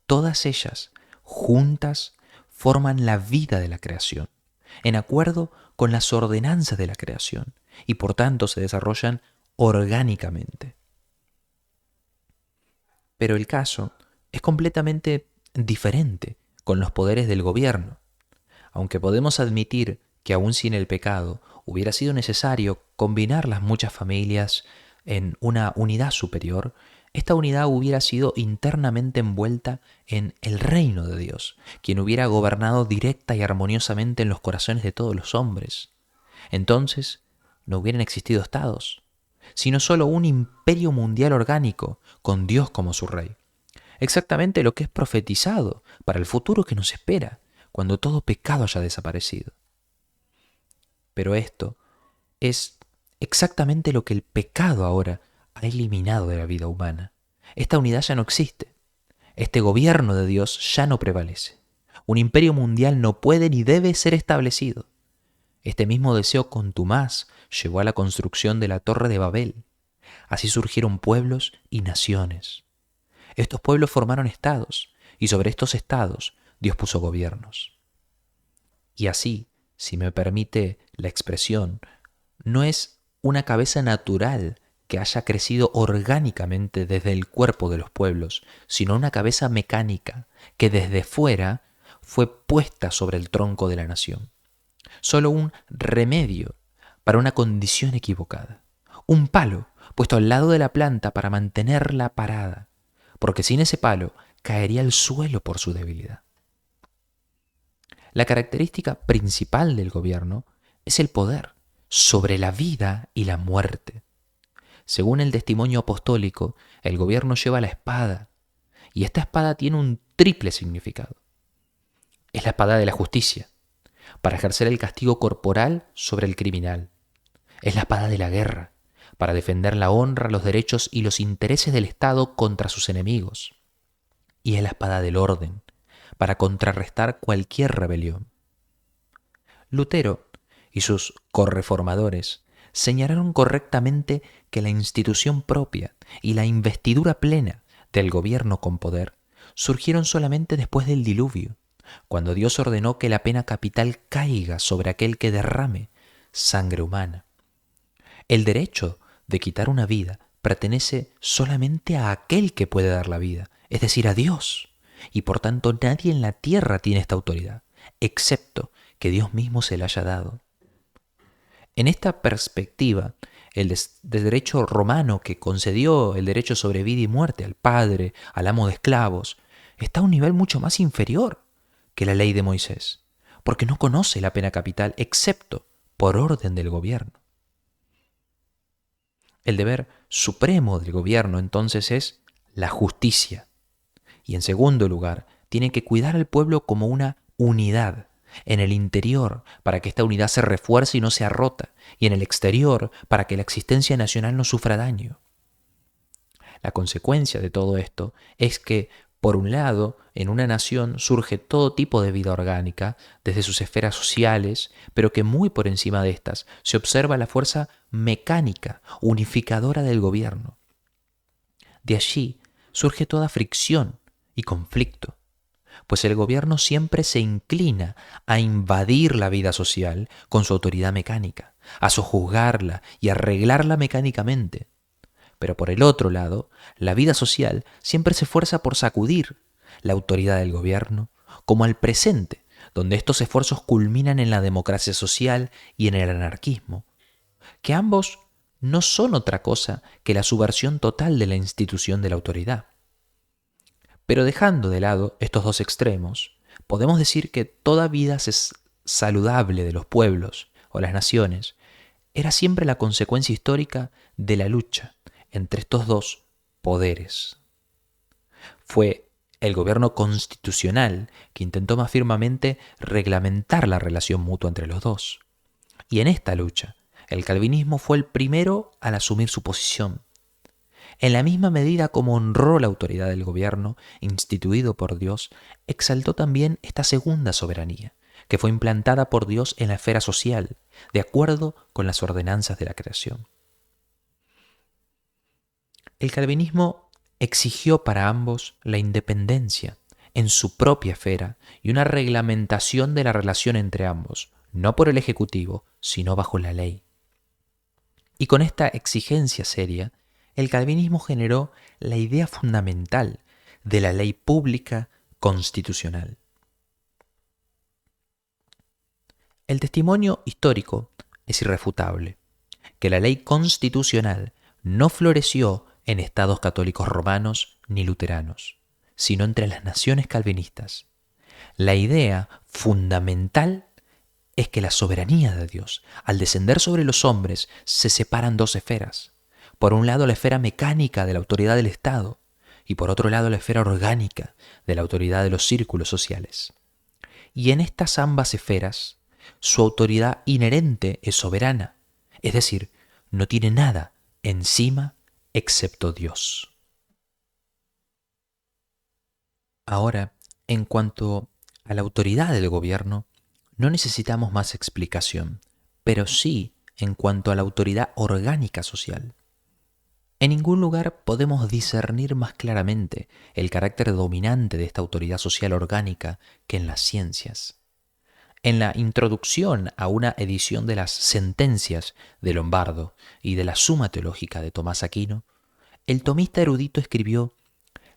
Todas ellas, juntas, forman la vida de la creación, en acuerdo con las ordenanzas de la creación, y por tanto se desarrollan orgánicamente. Pero el caso es completamente diferente con los poderes del gobierno. Aunque podemos admitir que aún sin el pecado hubiera sido necesario combinar las muchas familias en una unidad superior, esta unidad hubiera sido internamente envuelta en el reino de Dios, quien hubiera gobernado directa y armoniosamente en los corazones de todos los hombres. Entonces, no hubieran existido estados, sino solo un imperio mundial orgánico, con Dios como su rey. Exactamente lo que es profetizado para el futuro que nos espera, cuando todo pecado haya desaparecido. Pero esto es exactamente lo que el pecado ahora ha eliminado de la vida humana. Esta unidad ya no existe. Este gobierno de Dios ya no prevalece. Un imperio mundial no puede ni debe ser establecido. Este mismo deseo contumaz llevó a la construcción de la Torre de Babel. Así surgieron pueblos y naciones. Estos pueblos formaron estados, y sobre estos estados Dios puso gobiernos. Y así, si me permite la expresión, no es una cabeza natural que haya crecido orgánicamente desde el cuerpo de los pueblos, sino una cabeza mecánica que desde fuera fue puesta sobre el tronco de la nación. Solo un remedio para una condición equivocada. Un palo puesto al lado de la planta para mantenerla parada, porque sin ese palo caería al suelo por su debilidad. La característica principal del gobierno es el poder sobre la vida y la muerte. Según el testimonio apostólico, el gobierno lleva la espada, y esta espada tiene un triple significado. Es la espada de la justicia, para ejercer el castigo corporal sobre el criminal. Es la espada de la guerra, para defender la honra, los derechos y los intereses del Estado contra sus enemigos. Y es la espada del orden, para contrarrestar cualquier rebelión. Lutero y sus correformadores señalaron correctamente que la institución propia y la investidura plena del gobierno con poder surgieron solamente después del diluvio, cuando Dios ordenó que la pena capital caiga sobre aquel que derrame sangre humana. El derecho de quitar una vida pertenece solamente a aquel que puede dar la vida, es decir, a Dios, y por tanto nadie en la tierra tiene esta autoridad, excepto que Dios mismo se la haya dado. En esta perspectiva, el derecho romano que concedió el derecho sobre vida y muerte al padre, al amo de esclavos, está a un nivel mucho más inferior que la ley de Moisés, porque no conoce la pena capital excepto por orden del gobierno. El deber supremo del gobierno entonces es la justicia. Y en segundo lugar, tiene que cuidar al pueblo como una unidad, en el interior para que esta unidad se refuerce y no sea rota, y en el exterior para que la existencia nacional no sufra daño. La consecuencia de todo esto es que, por un lado, en una nación surge todo tipo de vida orgánica, desde sus esferas sociales, pero que muy por encima de estas se observa la fuerza mecánica, unificadora del gobierno. De allí surge toda fricción y conflicto, pues el gobierno siempre se inclina a invadir la vida social con su autoridad mecánica, a sojuzgarla y arreglarla mecánicamente. Pero por el otro lado, la vida social siempre se esfuerza por sacudir la autoridad del gobierno, como al presente, donde estos esfuerzos culminan en la democracia social y en el anarquismo, que ambos no son otra cosa que la subversión total de la institución de la autoridad. Pero dejando de lado estos dos extremos, podemos decir que toda vida saludable de los pueblos o las naciones era siempre la consecuencia histórica de la lucha entre estos dos poderes. Fue el gobierno constitucional que intentó más firmemente reglamentar la relación mutua entre los dos. Y en esta lucha, el calvinismo fue el primero al asumir su posición. En la misma medida como honró la autoridad del gobierno instituido por Dios, exaltó también esta segunda soberanía, que fue implantada por Dios en la esfera social, de acuerdo con las ordenanzas de la creación. El calvinismo exigió para ambos la independencia en su propia esfera y una reglamentación de la relación entre ambos, no por el Ejecutivo, sino bajo la ley. Y con esta exigencia seria, el calvinismo generó la idea fundamental de la ley pública constitucional. El testimonio histórico es irrefutable, que la ley constitucional no floreció en estados católicos romanos ni luteranos, sino entre las naciones calvinistas. La idea fundamental es que la soberanía de Dios, al descender sobre los hombres, se separan dos esferas. Por un lado, la esfera mecánica de la autoridad del Estado, y por otro lado, la esfera orgánica de la autoridad de los círculos sociales. Y en estas ambas esferas, su autoridad inherente es soberana, es decir, no tiene nada encima excepto Dios. Ahora, en cuanto a la autoridad del gobierno, no necesitamos más explicación, pero sí en cuanto a la autoridad orgánica social. En ningún lugar podemos discernir más claramente el carácter dominante de esta autoridad social orgánica que en las ciencias. En la introducción a una edición de las Sentencias de Lombardo y de la Suma Teológica de Tomás Aquino, el tomista erudito escribió: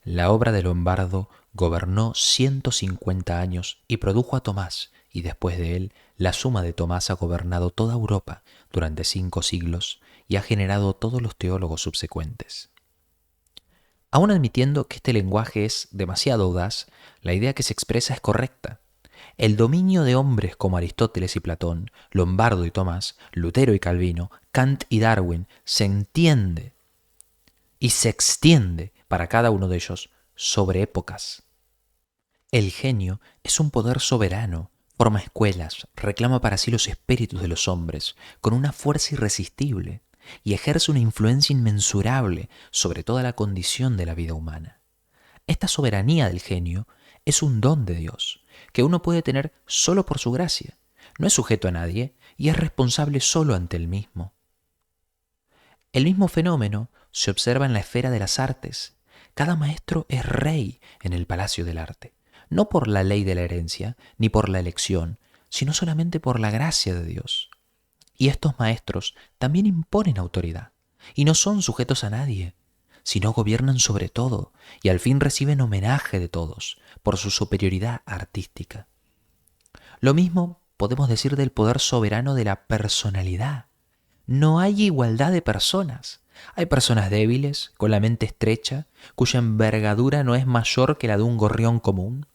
«La obra de Lombardo gobernó 150 años y produjo a Tomás, y después de él, la Suma de Tomás ha gobernado toda Europa durante 5 siglos y ha generado todos los teólogos subsecuentes». Aún admitiendo que este lenguaje es demasiado audaz, la idea que se expresa es correcta. El dominio de hombres como Aristóteles y Platón, Lombardo y Tomás, Lutero y Calvino, Kant y Darwin se entiende y se extiende para cada uno de ellos sobre épocas. El genio es un poder soberano, forma escuelas, reclama para sí los espíritus de los hombres con una fuerza irresistible y ejerce una influencia inmensurable sobre toda la condición de la vida humana. Esta soberanía del genio es un don de Dios que uno puede tener solo por su gracia. No es sujeto a nadie y es responsable solo ante él mismo. El mismo fenómeno se observa en la esfera de las artes. Cada maestro es rey en el palacio del arte, no por la ley de la herencia ni por la elección, sino solamente por la gracia de Dios. Y estos maestros también imponen autoridad y no son sujetos a nadie, sino gobiernan sobre todo y al fin reciben homenaje de todos por su superioridad artística. Lo mismo podemos decir del poder soberano de la personalidad. No hay igualdad de personas. Hay personas débiles, con la mente estrecha, cuya envergadura no es mayor que la de un gorrión común.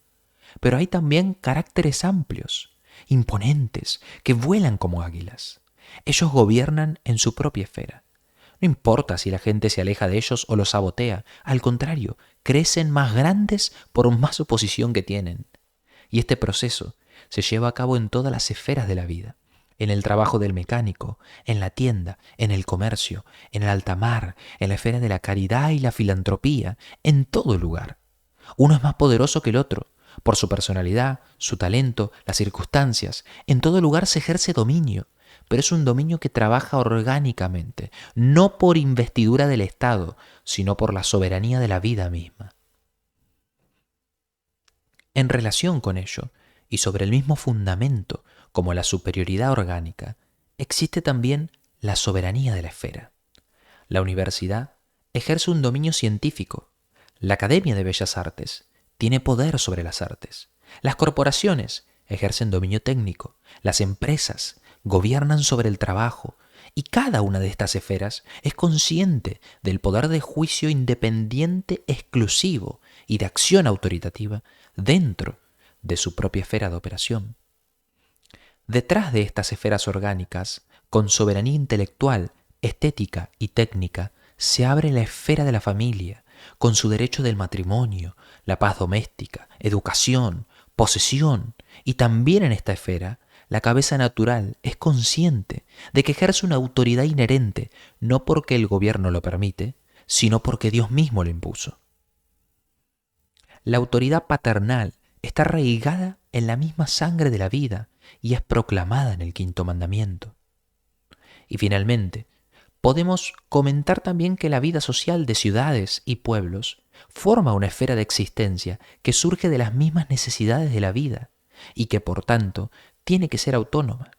Pero hay también caracteres amplios, imponentes, que vuelan como águilas. Ellos gobiernan en su propia esfera. No importa si la gente se aleja de ellos o los sabotea. Al contrario, crecen más grandes por más oposición que tienen. Y este proceso se lleva a cabo en todas las esferas de la vida. En el trabajo del mecánico, en la tienda, en el comercio, en el alta mar, en la esfera de la caridad y la filantropía, en todo lugar. Uno es más poderoso que el otro, por su personalidad, su talento, las circunstancias. En todo lugar se ejerce dominio, pero es un dominio que trabaja orgánicamente, no por investidura del Estado, sino por la soberanía de la vida misma. En relación con ello, y sobre el mismo fundamento como la superioridad orgánica, existe también la soberanía de la esfera. La universidad ejerce un dominio científico. La Academia de Bellas Artes tiene poder sobre las artes. Las corporaciones ejercen dominio técnico. Las empresas gobiernan sobre el trabajo. Y cada una de estas esferas es consciente del poder de juicio independiente exclusivo y de acción autoritativa dentro de su propia esfera de operación. Detrás de estas esferas orgánicas, con soberanía intelectual, estética y técnica, se abre la esfera de la familia, con su derecho del matrimonio, la paz doméstica, educación, posesión, y también en esta esfera, la cabeza natural es consciente de que ejerce una autoridad inherente, no porque el gobierno lo permite, sino porque Dios mismo lo impuso. La autoridad paternal está arraigada en la misma sangre de la vida y es proclamada en el quinto mandamiento. Y finalmente, podemos comentar también que la vida social de ciudades y pueblos forma una esfera de existencia que surge de las mismas necesidades de la vida y que por tanto tiene que ser autónoma.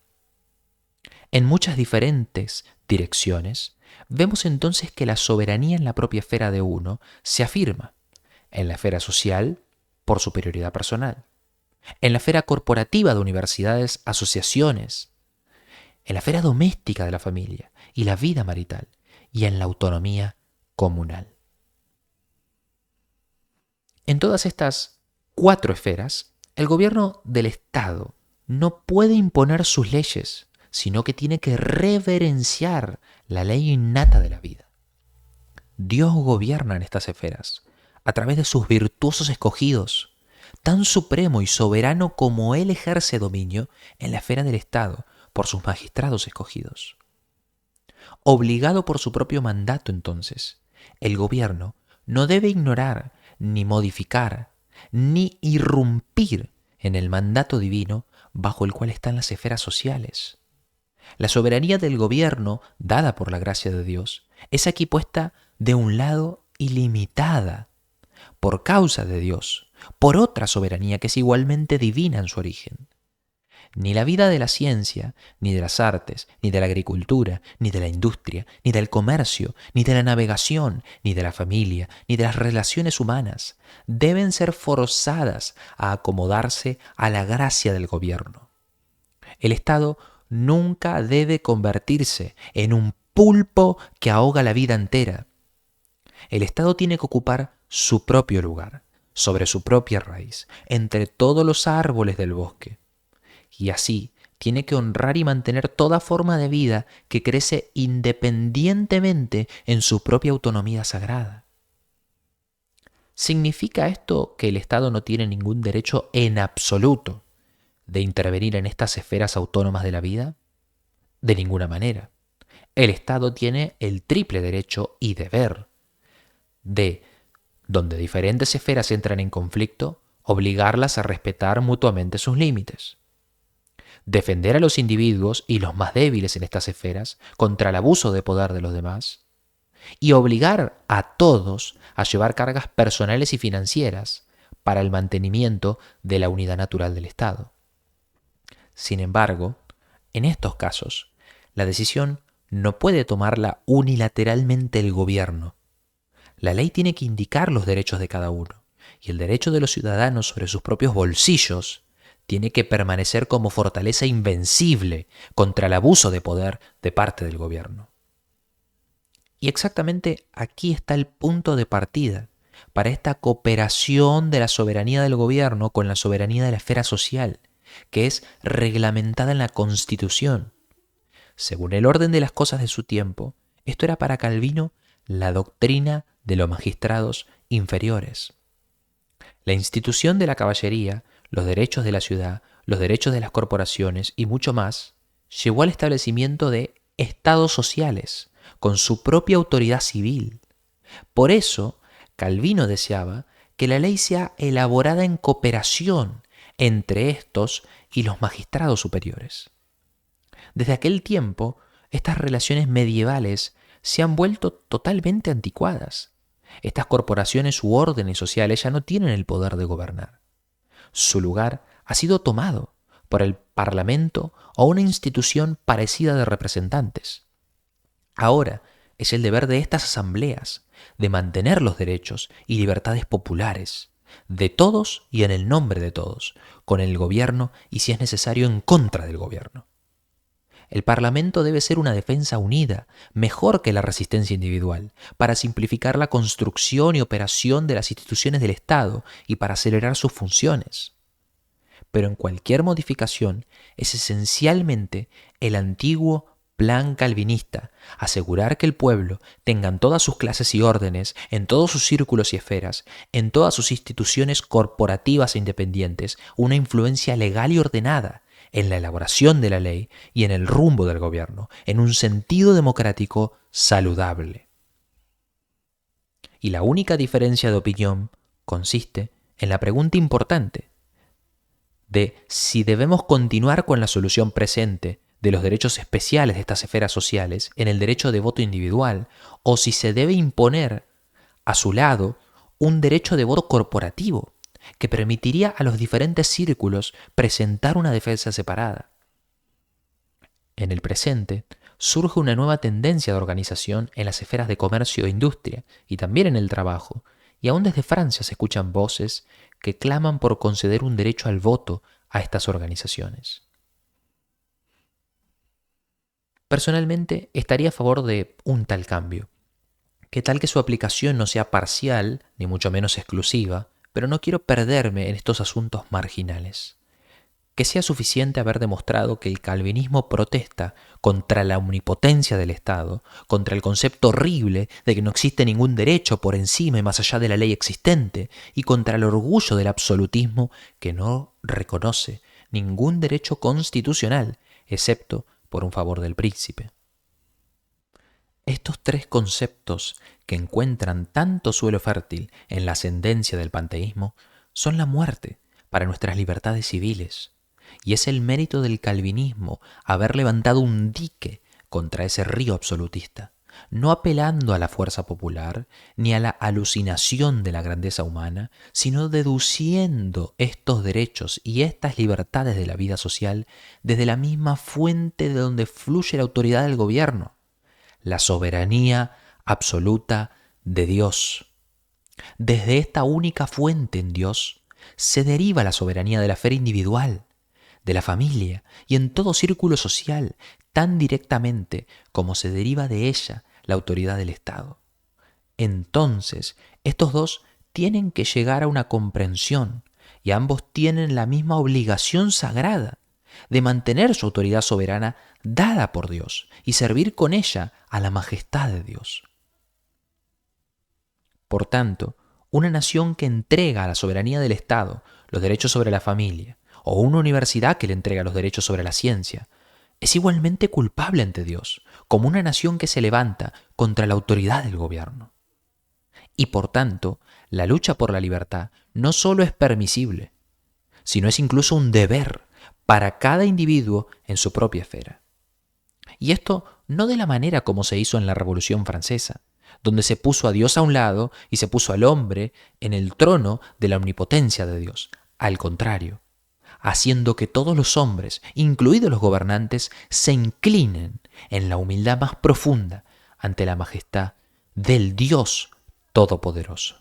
En muchas diferentes direcciones, vemos entonces que la soberanía en la propia esfera de uno se afirma en la esfera social por superioridad personal, en la esfera corporativa de universidades, asociaciones, en la esfera doméstica de la familia y la vida marital, y en la autonomía comunal. En todas estas 4 esferas, el gobierno del Estado no puede imponer sus leyes, sino que tiene que reverenciar la ley innata de la vida. Dios gobierna en estas esferas a través de sus virtuosos escogidos, tan supremo y soberano como Él ejerce dominio en la esfera del Estado por sus magistrados escogidos. Obligado por su propio mandato, entonces, el gobierno no debe ignorar, ni modificar, ni irrumpir en el mandato divino bajo el cual están las esferas sociales. La soberanía del gobierno, dada por la gracia de Dios, es aquí puesta de un lado ilimitada, por causa de Dios, por otra soberanía que es igualmente divina en su origen. Ni la vida de la ciencia, ni de las artes, ni de la agricultura, ni de la industria, ni del comercio, ni de la navegación, ni de la familia, ni de las relaciones humanas deben ser forzadas a acomodarse a la gracia del gobierno. El Estado nunca debe convertirse en un pulpo que ahoga la vida entera. El Estado tiene que ocupar su propio lugar, sobre su propia raíz, entre todos los árboles del bosque. Y así tiene que honrar y mantener toda forma de vida que crece independientemente en su propia autonomía sagrada. ¿Significa esto que el Estado no tiene ningún derecho en absoluto de intervenir en estas esferas autónomas de la vida? De ninguna manera. El Estado tiene el triple derecho y deber de, donde diferentes esferas entran en conflicto, obligarlas a respetar mutuamente sus límites. Defender a los individuos y los más débiles en estas esferas contra el abuso de poder de los demás, y obligar a todos a llevar cargas personales y financieras para el mantenimiento de la unidad natural del Estado. Sin embargo, en estos casos, la decisión no puede tomarla unilateralmente el gobierno. La ley tiene que indicar los derechos de cada uno, y el derecho de los ciudadanos sobre sus propios bolsillos tiene que permanecer como fortaleza invencible contra el abuso de poder de parte del gobierno. Y exactamente aquí está el punto de partida para esta cooperación de la soberanía del gobierno con la soberanía de la esfera social, que es reglamentada en la Constitución. Según el orden de las cosas de su tiempo, esto era para Calvino la doctrina de los magistrados inferiores. La institución de la caballería, los derechos de la ciudad, los derechos de las corporaciones y mucho más, llevó al establecimiento de estados sociales, con su propia autoridad civil. Por eso, Calvino deseaba que la ley sea elaborada en cooperación entre estos y los magistrados superiores. Desde aquel tiempo, estas relaciones medievales se han vuelto totalmente anticuadas. Estas corporaciones u órdenes sociales ya no tienen el poder de gobernar. Su lugar ha sido tomado por el Parlamento o una institución parecida de representantes. Ahora es el deber de estas asambleas de mantener los derechos y libertades populares de todos y en el nombre de todos, con el gobierno y si es necesario en contra del gobierno. El Parlamento debe ser una defensa unida, mejor que la resistencia individual, para simplificar la construcción y operación de las instituciones del Estado y para acelerar sus funciones. Pero en cualquier modificación es esencialmente el antiguo plan calvinista, asegurar que el pueblo tenga en todas sus clases y órdenes, en todos sus círculos y esferas, en todas sus instituciones corporativas e independientes, una influencia legal y ordenada en la elaboración de la ley y en el rumbo del gobierno, en un sentido democrático saludable. Y la única diferencia de opinión consiste en la pregunta importante: de si debemos continuar con la solución presente de los derechos especiales de estas esferas sociales en el derecho de voto individual, o si se debe imponer a su lado un derecho de voto corporativo que permitiría a los diferentes círculos presentar una defensa separada. En el presente, surge una nueva tendencia de organización en las esferas de comercio e industria, y también en el trabajo, y aún desde Francia se escuchan voces que claman por conceder un derecho al voto a estas organizaciones. Personalmente, estaría a favor de un tal cambio, que tal que su aplicación no sea parcial, ni mucho menos exclusiva, pero no quiero perderme en estos asuntos marginales. Que sea suficiente haber demostrado que el calvinismo protesta contra la omnipotencia del Estado, contra el concepto horrible de que no existe ningún derecho por encima y más allá de la ley existente, y contra el orgullo del absolutismo que no reconoce ningún derecho constitucional, excepto por un favor del príncipe. Estos tres conceptos que encuentran tanto suelo fértil en la ascendencia del panteísmo son la muerte para nuestras libertades civiles. Y es el mérito del calvinismo haber levantado un dique contra ese río absolutista, no apelando a la fuerza popular ni a la alucinación de la grandeza humana, sino deduciendo estos derechos y estas libertades de la vida social desde la misma fuente de donde fluye la autoridad del gobierno, la soberanía absoluta de Dios. Desde esta única fuente en Dios se deriva la soberanía de la esfera individual, de la familia y en todo círculo social, tan directamente como se deriva de ella la autoridad del Estado. Entonces, estos dos tienen que llegar a una comprensión y ambos tienen la misma obligación sagrada de mantener su autoridad soberana dada por Dios y servir con ella a la majestad de Dios. Por tanto, una nación que entrega a la soberanía del Estado los derechos sobre la familia, o una universidad que le entrega los derechos sobre la ciencia, es igualmente culpable ante Dios, como una nación que se levanta contra la autoridad del gobierno. Y por tanto, la lucha por la libertad no solo es permisible, sino es incluso un deber para cada individuo en su propia esfera. Y esto no de la manera como se hizo en la Revolución Francesa, donde se puso a Dios a un lado y se puso al hombre en el trono de la omnipotencia de Dios. Al contrario, haciendo que todos los hombres, incluidos los gobernantes, se inclinen en la humildad más profunda ante la majestad del Dios Todopoderoso.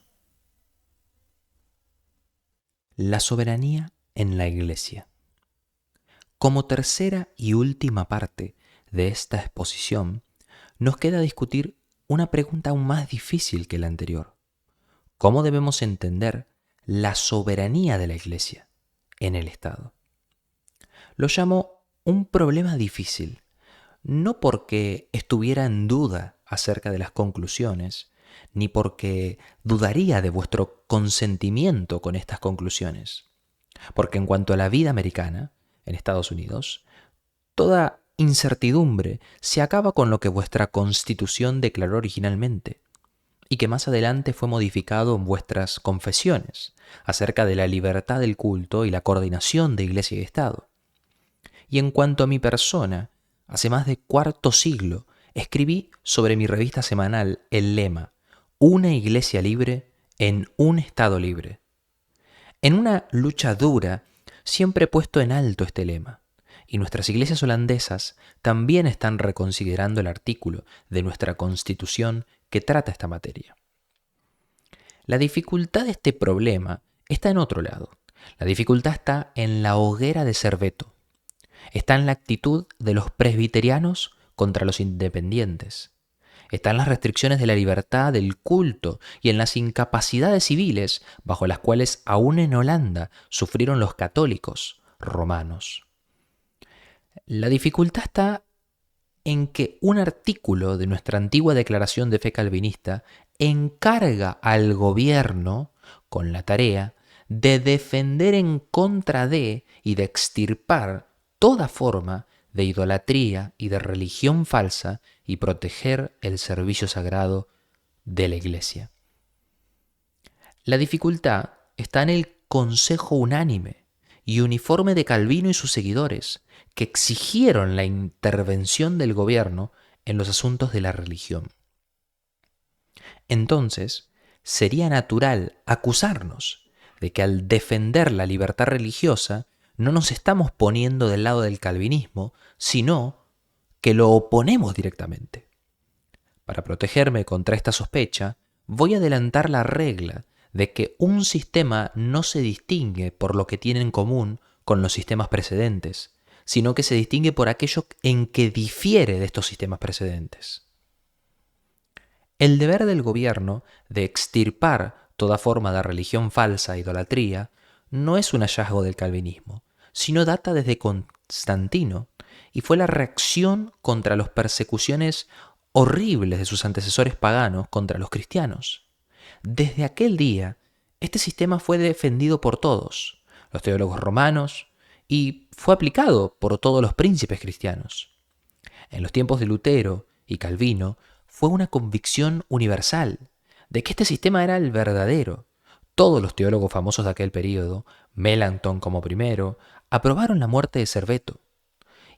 La soberanía en la Iglesia. Como tercera y última parte de esta exposición, nos queda discutir una pregunta aún más difícil que la anterior. ¿Cómo debemos entender la soberanía de la Iglesia en el Estado? Lo llamo un problema difícil, no porque estuviera en duda acerca de las conclusiones, ni porque dudaría de vuestro consentimiento con estas conclusiones. Porque en cuanto a la vida americana, en Estados Unidos, toda incertidumbre se acaba con lo que vuestra Constitución declaró originalmente, y que más adelante fue modificado en vuestras confesiones, acerca de la libertad del culto y la coordinación de Iglesia y Estado. Y en cuanto a mi persona, hace más de cuarto siglo escribí sobre mi revista semanal el lema «Una Iglesia libre en un Estado libre». En una lucha dura siempre he puesto en alto este lema, y nuestras iglesias holandesas también están reconsiderando el artículo de nuestra Constitución que trata esta materia. La dificultad de este problema está en otro lado. La dificultad está en la hoguera de Serveto. Está en la actitud de los presbiterianos contra los independientes. Está en las restricciones de la libertad del culto y en las incapacidades civiles bajo las cuales aún en Holanda sufrieron los católicos romanos. La dificultad está en que un artículo de nuestra antigua declaración de fe calvinista encarga al gobierno con la tarea de defender en contra de y de extirpar toda forma de idolatría y de religión falsa y proteger el servicio sagrado de la Iglesia. La dificultad está en el consejo unánime y uniforme de Calvino y sus seguidores, que exigieron la intervención del gobierno en los asuntos de la religión. Entonces, sería natural acusarnos de que al defender la libertad religiosa no nos estamos poniendo del lado del calvinismo, sino que lo oponemos directamente. Para protegerme contra esta sospecha, voy a adelantar la regla de que un sistema no se distingue por lo que tiene en común con los sistemas precedentes, sino que se distingue por aquello en que difiere de estos sistemas precedentes. El deber del gobierno de extirpar toda forma de religión falsa e idolatría no es un hallazgo del calvinismo, sino data desde Constantino y fue la reacción contra las persecuciones horribles de sus antecesores paganos contra los cristianos. Desde aquel día, este sistema fue defendido por todos, los teólogos romanos, y fue aplicado por todos los príncipes cristianos. En los tiempos de Lutero y Calvino, fue una convicción universal de que este sistema era el verdadero. Todos los teólogos famosos de aquel periodo, Melanchthon como primero, aprobaron la muerte de Serveto.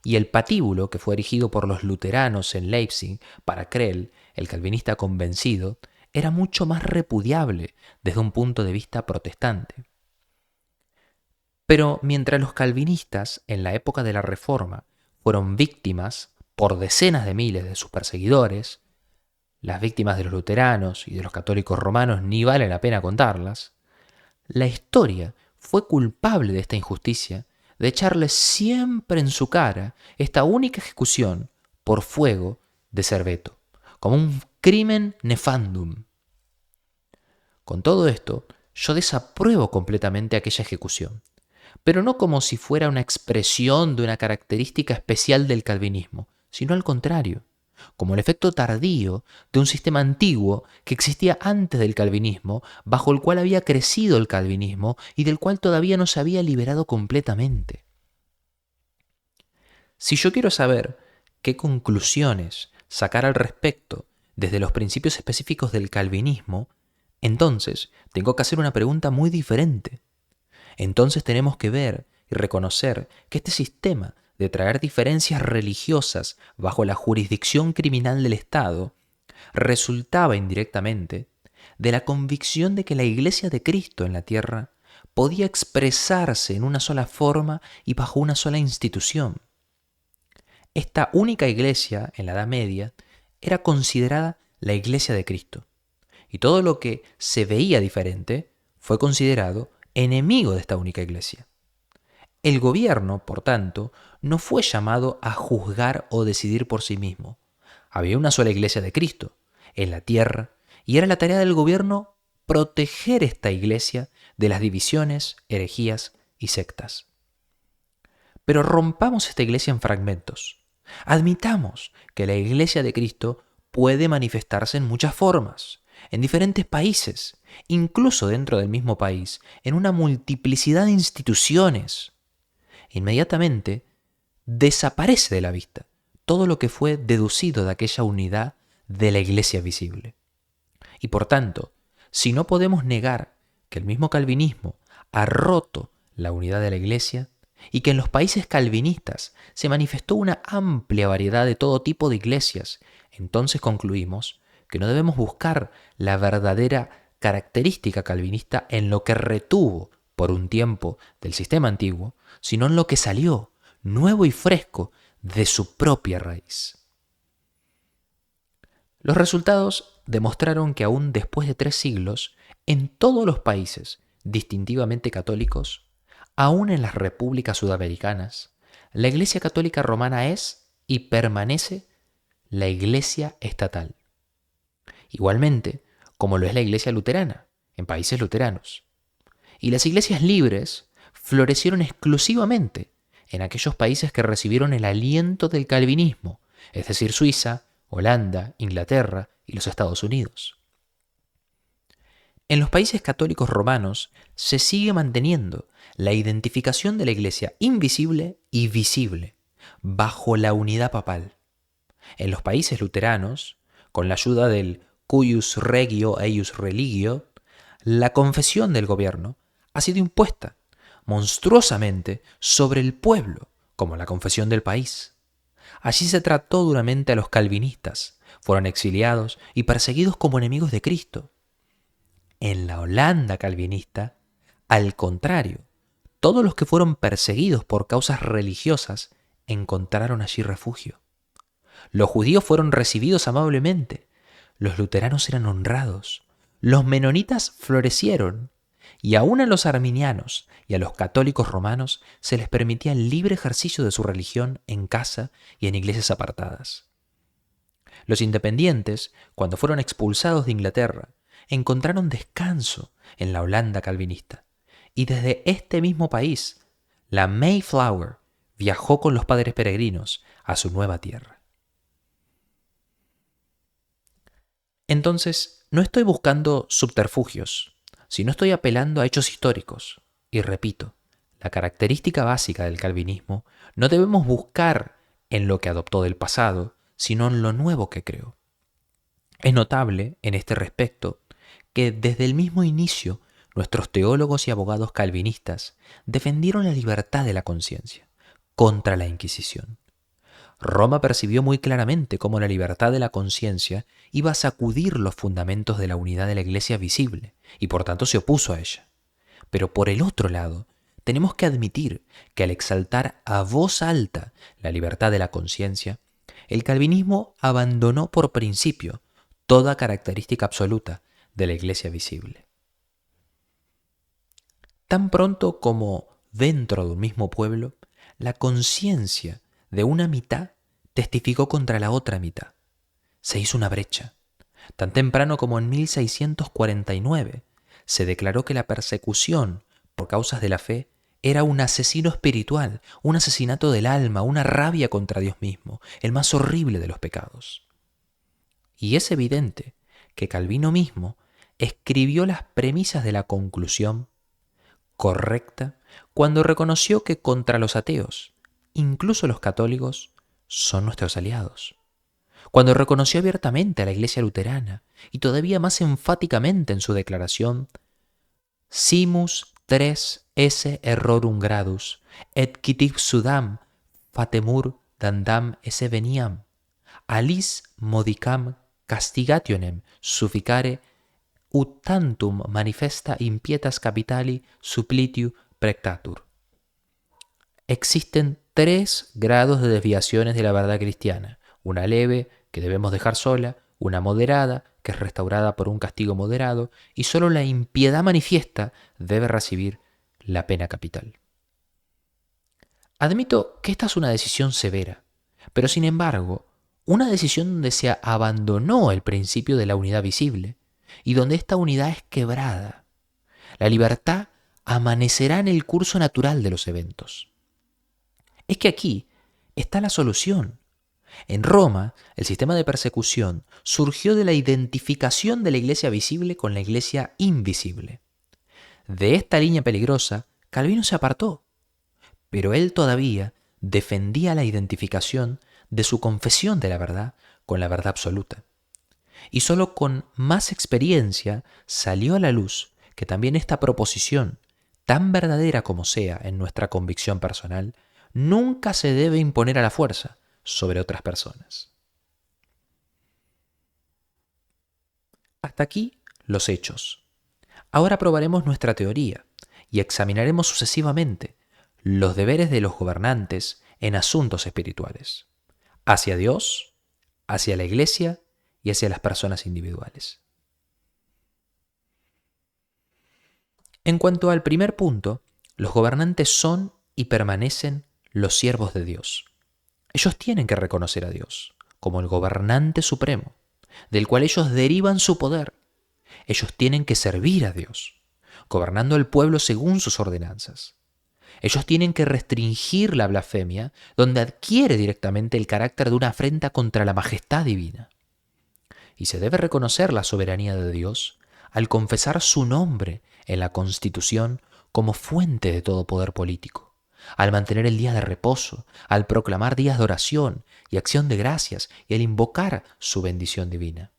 Y el patíbulo que fue erigido por los luteranos en Leipzig para Krell, el calvinista convencido, era mucho más repudiable desde un punto de vista protestante. Pero mientras los calvinistas en la época de la Reforma fueron víctimas por decenas de miles de sus perseguidores, las víctimas de los luteranos y de los católicos romanos ni vale la pena contarlas, la historia fue culpable de esta injusticia, de echarle siempre en su cara esta única ejecución por fuego de Serveto, como un crimen nefandum. Con todo esto, yo desapruebo completamente aquella ejecución, pero no como si fuera una expresión de una característica especial del calvinismo, sino al contrario, como el efecto tardío de un sistema antiguo que existía antes del calvinismo, bajo el cual había crecido el calvinismo y del cual todavía no se había liberado completamente. Si yo quiero saber qué conclusiones sacar al respecto desde los principios específicos del calvinismo, entonces tengo que hacer una pregunta muy diferente. Entonces tenemos que ver y reconocer que este sistema de traer diferencias religiosas bajo la jurisdicción criminal del Estado resultaba indirectamente de la convicción de que la Iglesia de Cristo en la tierra podía expresarse en una sola forma y bajo una sola institución. Esta única iglesia en la Edad Media era considerada la Iglesia de Cristo, y todo lo que se veía diferente fue considerado enemigo de esta única iglesia. El gobierno, por tanto, no fue llamado a juzgar o decidir por sí mismo. Había una sola iglesia de Cristo en la tierra y era la tarea del gobierno proteger esta iglesia de las divisiones, herejías y sectas. Pero rompamos esta iglesia en fragmentos. Admitamos que la iglesia de Cristo puede manifestarse en muchas formas, en diferentes países, incluso dentro del mismo país, en una multiplicidad de instituciones. Inmediatamente desaparece de la vista todo lo que fue deducido de aquella unidad de la iglesia visible. Y por tanto, si no podemos negar que el mismo calvinismo ha roto la unidad de la iglesia y que en los países calvinistas se manifestó una amplia variedad de todo tipo de iglesias, entonces concluimos que no debemos buscar la verdadera característica calvinista en lo que retuvo por un tiempo del sistema antiguo, sino en lo que salió, nuevo y fresco, de su propia raíz. Los resultados demostraron que aún después de 3 siglos, en todos los países distintivamente católicos, aún en las repúblicas sudamericanas, la Iglesia Católica Romana es y permanece la Iglesia estatal. Igualmente, como lo es la Iglesia luterana, en países luteranos. Y las iglesias libres florecieron exclusivamente en aquellos países que recibieron el aliento del calvinismo, es decir, Suiza, Holanda, Inglaterra y los Estados Unidos. En los países católicos romanos se sigue manteniendo la identificación de la iglesia invisible y visible, bajo la unidad papal. En los países luteranos, con la ayuda del cuius regio eius religio, la confesión del gobierno ha sido impuesta monstruosamente sobre el pueblo, como la confesión del país. Allí se trató duramente a los calvinistas, fueron exiliados y perseguidos como enemigos de Cristo. En la Holanda calvinista, al contrario, todos los que fueron perseguidos por causas religiosas encontraron allí refugio. Los judíos fueron recibidos amablemente, los luteranos eran honrados, los menonitas florecieron, y aún a los arminianos y a los católicos romanos se les permitía el libre ejercicio de su religión en casa y en iglesias apartadas. Los independientes, cuando fueron expulsados de Inglaterra, encontraron descanso en la Holanda calvinista, y desde este mismo país, la Mayflower viajó con los padres peregrinos a su nueva tierra. Entonces, no estoy buscando subterfugios, sino estoy apelando a hechos históricos. Y repito, la característica básica del calvinismo no debemos buscar en lo que adoptó del pasado, sino en lo nuevo que creó. Es notable, en este respecto, que desde el mismo inicio nuestros teólogos y abogados calvinistas defendieron la libertad de la conciencia contra la Inquisición. Roma percibió muy claramente cómo la libertad de la conciencia iba a sacudir los fundamentos de la unidad de la Iglesia visible, y por tanto se opuso a ella. Pero por el otro lado, tenemos que admitir que al exaltar a voz alta la libertad de la conciencia, el calvinismo abandonó por principio toda característica absoluta de la Iglesia visible. Tan pronto como dentro de un mismo pueblo, la conciencia de una mitad testificó contra la otra mitad. Se hizo una brecha. Tan temprano como en 1649 se declaró que la persecución por causas de la fe era un asesino espiritual, un asesinato del alma, una rabia contra Dios mismo, el más horrible de los pecados. Y es evidente que Calvino mismo escribió las premisas de la conclusión correcta cuando reconoció que contra los ateos, incluso los católicos, son nuestros aliados. Cuando reconoció abiertamente a la Iglesia luterana y todavía más enfáticamente en su declaración Simus tres esse errorum gradus, et quitic sudam fatemur dandam esse veniam, alis modicam castigationem sufficare ut tantum manifesta impietas capitali supplitiu prectatur. Existen 3 grados de desviaciones de la verdad cristiana, una leve, que debemos dejar sola, una moderada, que es restaurada por un castigo moderado, y solo la impiedad manifiesta debe recibir la pena capital. Admito que esta es una decisión severa, pero sin embargo, una decisión donde se abandonó el principio de la unidad visible, y donde esta unidad es quebrada. La libertad amanecerá en el curso natural de los eventos. Es que aquí está la solución. En Roma, el sistema de persecución surgió de la identificación de la iglesia visible con la iglesia invisible. De esta línea peligrosa, Calvino se apartó, pero él todavía defendía la identificación de su confesión de la verdad con la verdad absoluta. Y solo con más experiencia salió a la luz que también esta proposición, tan verdadera como sea en nuestra convicción personal, nunca se debe imponer a la fuerza sobre otras personas. Hasta aquí los hechos. Ahora probaremos nuestra teoría y examinaremos sucesivamente los deberes de los gobernantes en asuntos espirituales, hacia Dios, hacia la Iglesia y hacia las personas individuales. En cuanto al primer punto, los gobernantes son y permanecen los siervos de Dios. Ellos tienen que reconocer a Dios como el gobernante supremo, del cual ellos derivan su poder. Ellos tienen que servir a Dios, gobernando al pueblo según sus ordenanzas. Ellos tienen que restringir la blasfemia, donde adquiere directamente el carácter de una afrenta contra la majestad divina. Y se debe reconocer la soberanía de Dios al confesar su nombre en la Constitución como fuente de todo poder político, al mantener el día de reposo, al proclamar días de oración y acción de gracias y al invocar su bendición divina.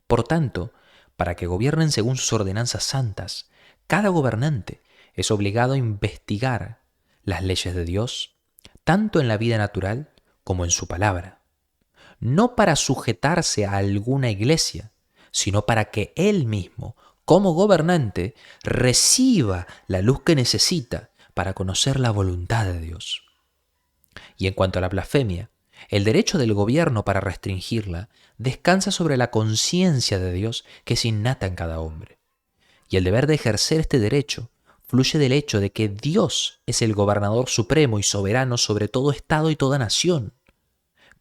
Por tanto, para que gobiernen según sus ordenanzas santas, cada gobernante es obligado a investigar las leyes de Dios, tanto en la vida natural como en su palabra, no para sujetarse a alguna iglesia, sino para que él mismo, como gobernante, reciba la luz que necesita para conocer la voluntad de Dios. Y en cuanto a la blasfemia, el derecho del gobierno para restringirla descansa sobre la conciencia de Dios que es innata en cada hombre. Y el deber de ejercer este derecho fluye del hecho de que Dios es el gobernador supremo y soberano sobre todo estado y toda nación.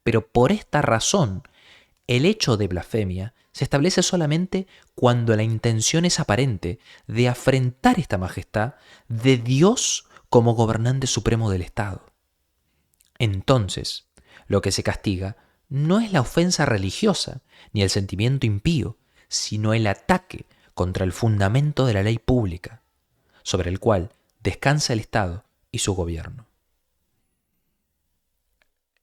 Pero por esta razón, el hecho de blasfemia se establece solamente cuando la intención es aparente de afrentar esta majestad de Dios como gobernante supremo del Estado. Entonces, lo que se castiga no es la ofensa religiosa ni el sentimiento impío, sino el ataque contra el fundamento de la ley pública, sobre el cual descansa el Estado y su gobierno.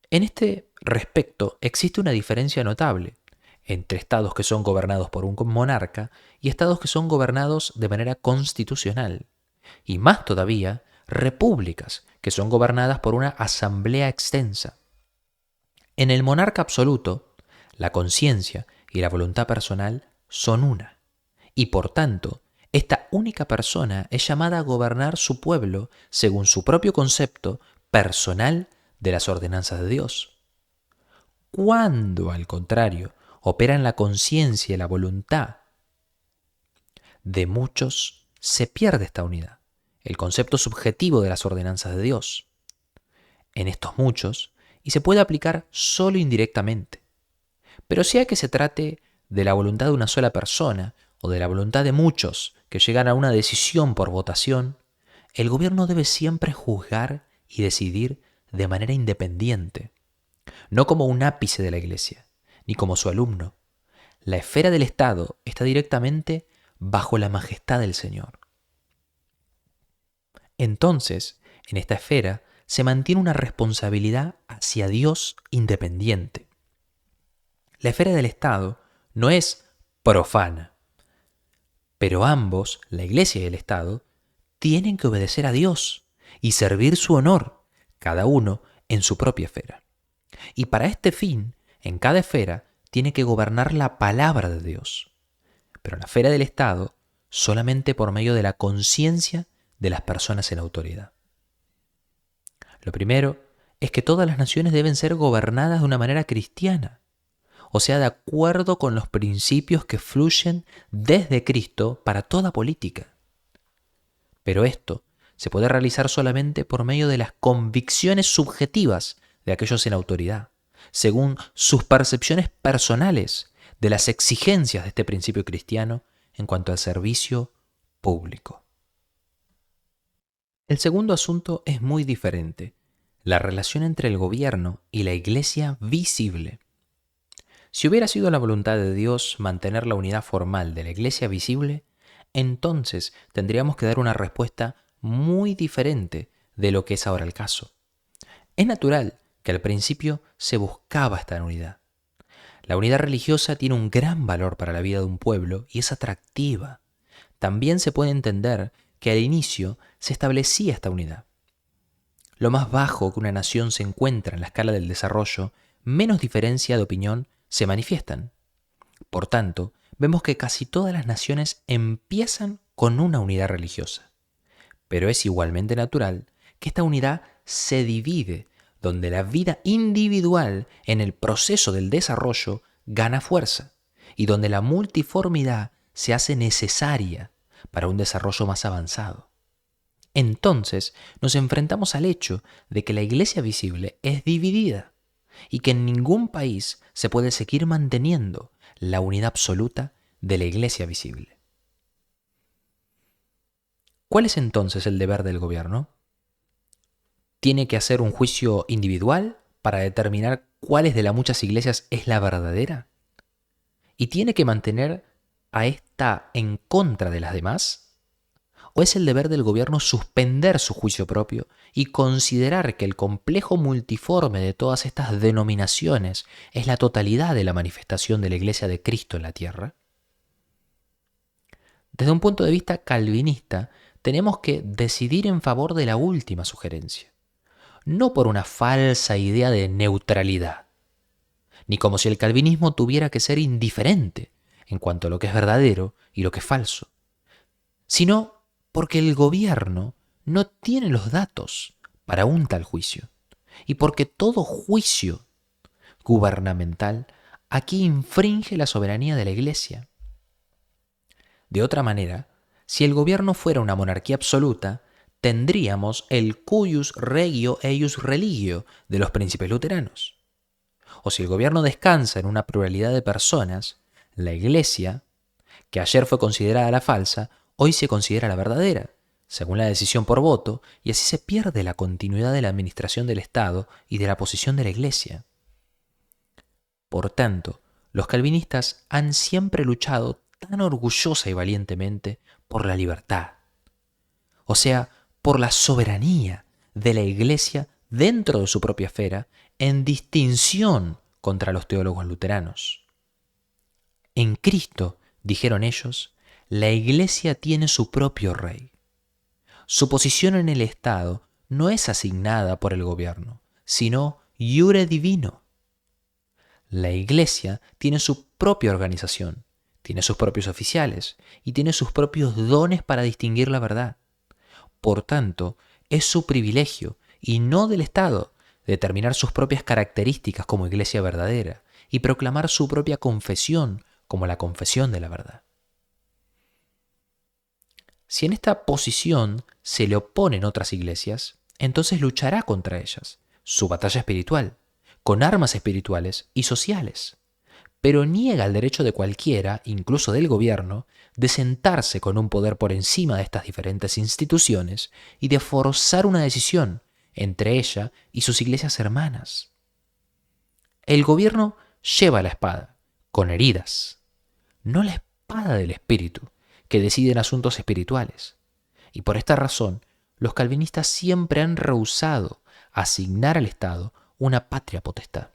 En este respecto existe una diferencia notable entre estados que son gobernados por un monarca y estados que son gobernados de manera constitucional, y más todavía, repúblicas que son gobernadas por una asamblea extensa. En el monarca absoluto, la conciencia y la voluntad personal son una, y por tanto, esta única persona es llamada a gobernar su pueblo según su propio concepto personal de las ordenanzas de Dios. Cuando, al contrario, operan la conciencia y la voluntad de muchos, se pierde esta unidad, el concepto subjetivo de las ordenanzas de Dios. En estos muchos, y se puede aplicar solo indirectamente. Pero sea que se trate de la voluntad de una sola persona o de la voluntad de muchos que llegan a una decisión por votación, el gobierno debe siempre juzgar y decidir de manera independiente, no como un ápice de la Iglesia, ni como su alumno. La esfera del Estado está directamente bajo la majestad del Señor. Entonces, en esta esfera se mantiene una responsabilidad hacia Dios independiente. La esfera del Estado no es profana, pero ambos, la Iglesia y el Estado, tienen que obedecer a Dios y servir su honor, cada uno en su propia esfera. Y para este fin, en cada esfera tiene que gobernar la palabra de Dios. Pero en la esfera del Estado, solamente por medio de la conciencia de las personas en autoridad. Lo primero es que todas las naciones deben ser gobernadas de una manera cristiana, o sea, de acuerdo con los principios que fluyen desde Cristo para toda política. Pero esto se puede realizar solamente por medio de las convicciones subjetivas de aquellos en autoridad, según sus percepciones personales de las exigencias de este principio cristiano en cuanto al servicio público. El segundo asunto es muy diferente, la relación entre el gobierno y la iglesia visible. Si hubiera sido la voluntad de Dios mantener la unidad formal de la iglesia visible, entonces tendríamos que dar una respuesta muy diferente de lo que es ahora el caso. Es natural que al principio se buscaba esta unidad. La unidad religiosa tiene un gran valor para la vida de un pueblo y es atractiva. También se puede entender que al inicio se establecía esta unidad. Lo más bajo que una nación se encuentra en la escala del desarrollo, menos diferencia de opinión se manifiestan. Por tanto, vemos que casi todas las naciones empiezan con una unidad religiosa. Pero es igualmente natural que esta unidad se divide, donde la vida individual en el proceso del desarrollo gana fuerza y donde la multiformidad se hace necesaria para un desarrollo más avanzado. Entonces nos enfrentamos al hecho de que la iglesia visible es dividida y que en ningún país se puede seguir manteniendo la unidad absoluta de la iglesia visible. ¿Cuál es entonces el deber del gobierno? ¿Tiene que hacer un juicio individual para determinar cuáles de las muchas iglesias es la verdadera? ¿Y tiene que mantener a esta en contra de las demás? ¿O es el deber del gobierno suspender su juicio propio y considerar que el complejo multiforme de todas estas denominaciones es la totalidad de la manifestación de la Iglesia de Cristo en la tierra? Desde un punto de vista calvinista, tenemos que decidir en favor de la última sugerencia, no por una falsa idea de neutralidad, ni como si el calvinismo tuviera que ser indiferente en cuanto a lo que es verdadero y lo que es falso, sino porque el gobierno no tiene los datos para un tal juicio, y porque todo juicio gubernamental aquí infringe la soberanía de la Iglesia. De otra manera, si el gobierno fuera una monarquía absoluta, tendríamos el cuius regio eius religio de los príncipes luteranos. O si el gobierno descansa en una pluralidad de personas, la Iglesia, que ayer fue considerada la falsa, hoy se considera la verdadera, según la decisión por voto, y así se pierde la continuidad de la administración del Estado y de la posición de la Iglesia. Por tanto, los calvinistas han siempre luchado tan orgullosa y valientemente por la libertad, o sea, por la soberanía de la Iglesia dentro de su propia esfera, en distinción contra los teólogos luteranos. En Cristo, dijeron ellos, la Iglesia tiene su propio rey. Su posición en el Estado no es asignada por el gobierno, sino iure divino. La Iglesia tiene su propia organización, tiene sus propios oficiales y tiene sus propios dones para distinguir la verdad. Por tanto, es su privilegio, y no del Estado, determinar sus propias características como Iglesia verdadera y proclamar su propia confesión como la confesión de la verdad. Si en esta posición se le oponen otras iglesias, entonces luchará contra ellas, su batalla espiritual, con armas espirituales y sociales, pero niega el derecho de cualquiera, incluso del gobierno, de sentarse con un poder por encima de estas diferentes instituciones y de forzar una decisión entre ella y sus iglesias hermanas. El gobierno lleva la espada, con heridas, no la espada del espíritu, que decide en asuntos espirituales. Y por esta razón, los calvinistas siempre han rehusado asignar al Estado una patria potestad.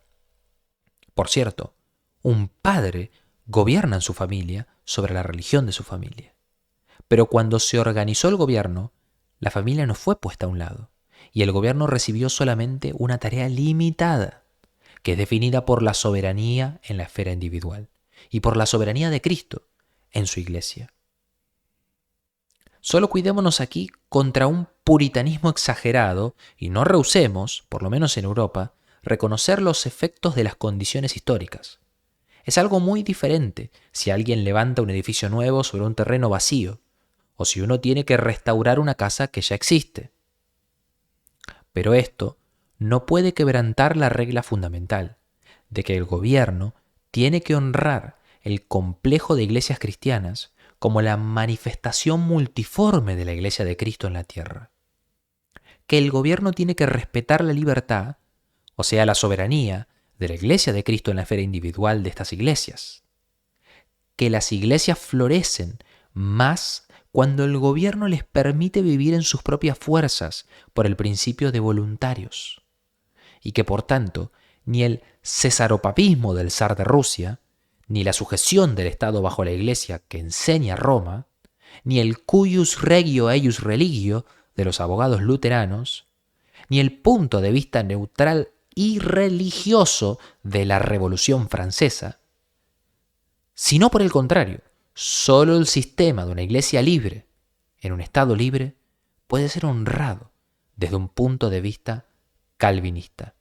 Por cierto, un padre gobierna en su familia sobre la religión de su familia. Pero cuando se organizó el gobierno, la familia no fue puesta a un lado, y el gobierno recibió solamente una tarea limitada, que es definida por la soberanía en la esfera individual y por la soberanía de Cristo en su iglesia. Solo cuidémonos aquí contra un puritanismo exagerado y no rehusemos, por lo menos en Europa, reconocer los efectos de las condiciones históricas. Es algo muy diferente si alguien levanta un edificio nuevo sobre un terreno vacío, o si uno tiene que restaurar una casa que ya existe. Pero esto no puede quebrantar la regla fundamental de que el gobierno tiene que honrar el complejo de iglesias cristianas como la manifestación multiforme de la Iglesia de Cristo en la tierra. Que el gobierno tiene que respetar la libertad, o sea, la soberanía de la Iglesia de Cristo en la esfera individual de estas iglesias. Que las iglesias florecen más cuando el gobierno les permite vivir en sus propias fuerzas por el principio de voluntarios. Y que por tanto, ni el cesaropapismo del zar de Rusia, ni la sujeción del Estado bajo la Iglesia que enseña Roma, ni el cuius regio eius religio de los abogados luteranos, ni el punto de vista neutral y religioso de la Revolución Francesa, sino por el contrario, solo el sistema de una iglesia libre, en un Estado libre, puede ser honrado desde un punto de vista calvinista.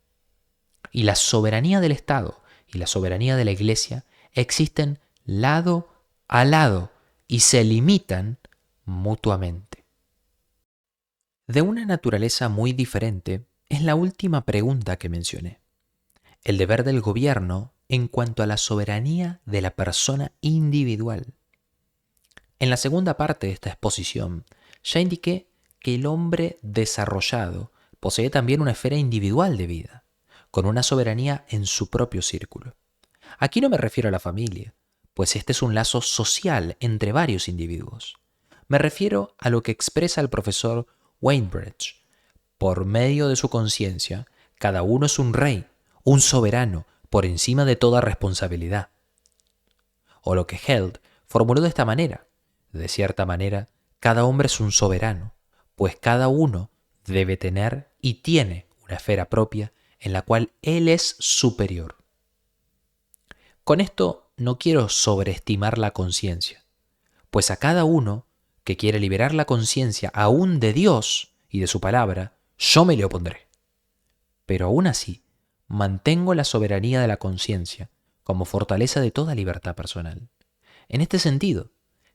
Y la soberanía del Estado y la soberanía de la iglesia existen lado a lado y se limitan mutuamente. De una naturaleza muy diferente es la última pregunta que mencioné, el deber del gobierno en cuanto a la soberanía de la persona individual. En la segunda parte de esta exposición ya indiqué que el hombre desarrollado posee también una esfera individual de vida, con una soberanía en su propio círculo. Aquí no me refiero a la familia, pues este es un lazo social entre varios individuos. Me refiero a lo que expresa el profesor Weinbridge. Por medio de su conciencia, cada uno es un rey, un soberano, por encima de toda responsabilidad. O lo que Held formuló de esta manera: de cierta manera, cada hombre es un soberano, pues cada uno debe tener y tiene una esfera propia en la cual él es superior. Con esto no quiero sobreestimar la conciencia, pues a cada uno que quiere liberar la conciencia aún de Dios y de su palabra, yo me le opondré. Pero aún así, mantengo la soberanía de la conciencia como fortaleza de toda libertad personal. En este sentido,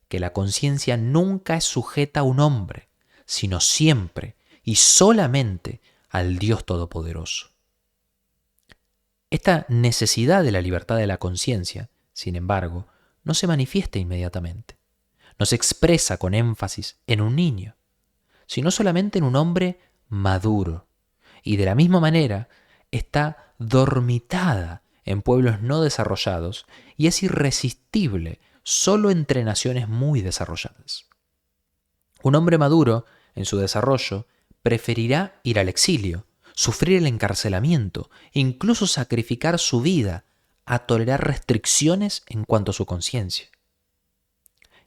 que la conciencia nunca es sujeta a un hombre, sino siempre y solamente al Dios Todopoderoso. Esta necesidad de la libertad de la conciencia, sin embargo, no se manifiesta inmediatamente. No se expresa con énfasis en un niño, sino solamente en un hombre maduro. Y de la misma manera está dormitada en pueblos no desarrollados y es irresistible solo entre naciones muy desarrolladas. Un hombre maduro, en su desarrollo, preferirá ir al exilio, sufrir el encarcelamiento, incluso sacrificar su vida a tolerar restricciones en cuanto a su conciencia.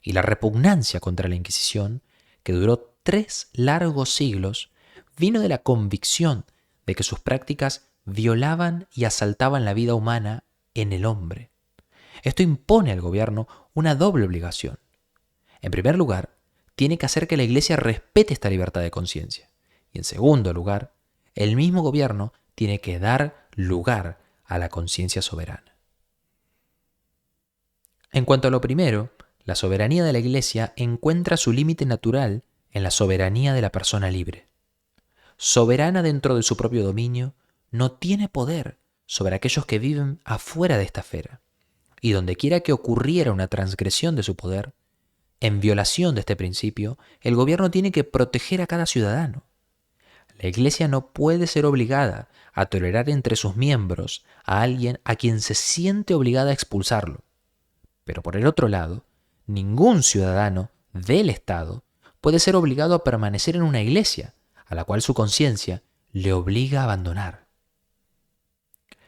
Y la repugnancia contra la Inquisición, que duró 3 largos siglos, vino de la convicción de que sus prácticas violaban y asaltaban la vida humana en el hombre. Esto impone al gobierno una doble obligación. En primer lugar, tiene que hacer que la Iglesia respete esta libertad de conciencia. Y en segundo lugar, el mismo gobierno tiene que dar lugar a la conciencia soberana. En cuanto a lo primero, la soberanía de la Iglesia encuentra su límite natural en la soberanía de la persona libre. Soberana dentro de su propio dominio, no tiene poder sobre aquellos que viven afuera de esta esfera. Y donde quiera que ocurriera una transgresión de su poder, en violación de este principio, el gobierno tiene que proteger a cada ciudadano. La Iglesia no puede ser obligada a tolerar entre sus miembros a alguien a quien se siente obligada a expulsarlo. Pero por el otro lado, ningún ciudadano del Estado puede ser obligado a permanecer en una iglesia a la cual su conciencia le obliga a abandonar.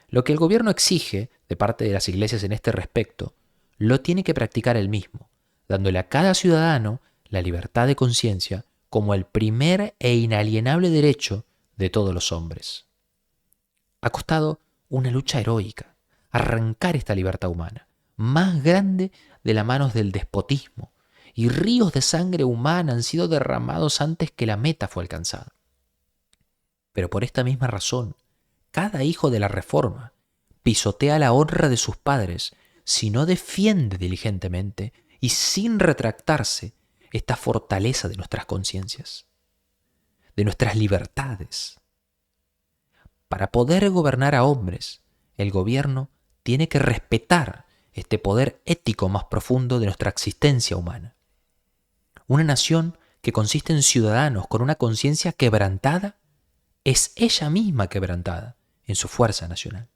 Lo que el gobierno exige de parte de las iglesias en este respecto, lo tiene que practicar él mismo, dándole a cada ciudadano la libertad de conciencia como el primer e inalienable derecho de todos los hombres. Ha costado una lucha heroica arrancar esta libertad humana, más grande de las manos del despotismo, y ríos de sangre humana han sido derramados antes que la meta fue alcanzada. Pero por esta misma razón, cada hijo de la Reforma pisotea la honra de sus padres si no defiende diligentemente y sin retractarse esta fortaleza de nuestras conciencias, de nuestras libertades. Para poder gobernar a hombres, el gobierno tiene que respetar este poder ético más profundo de nuestra existencia humana. Una nación que consiste en ciudadanos con una conciencia quebrantada es ella misma quebrantada en su fuerza nacional.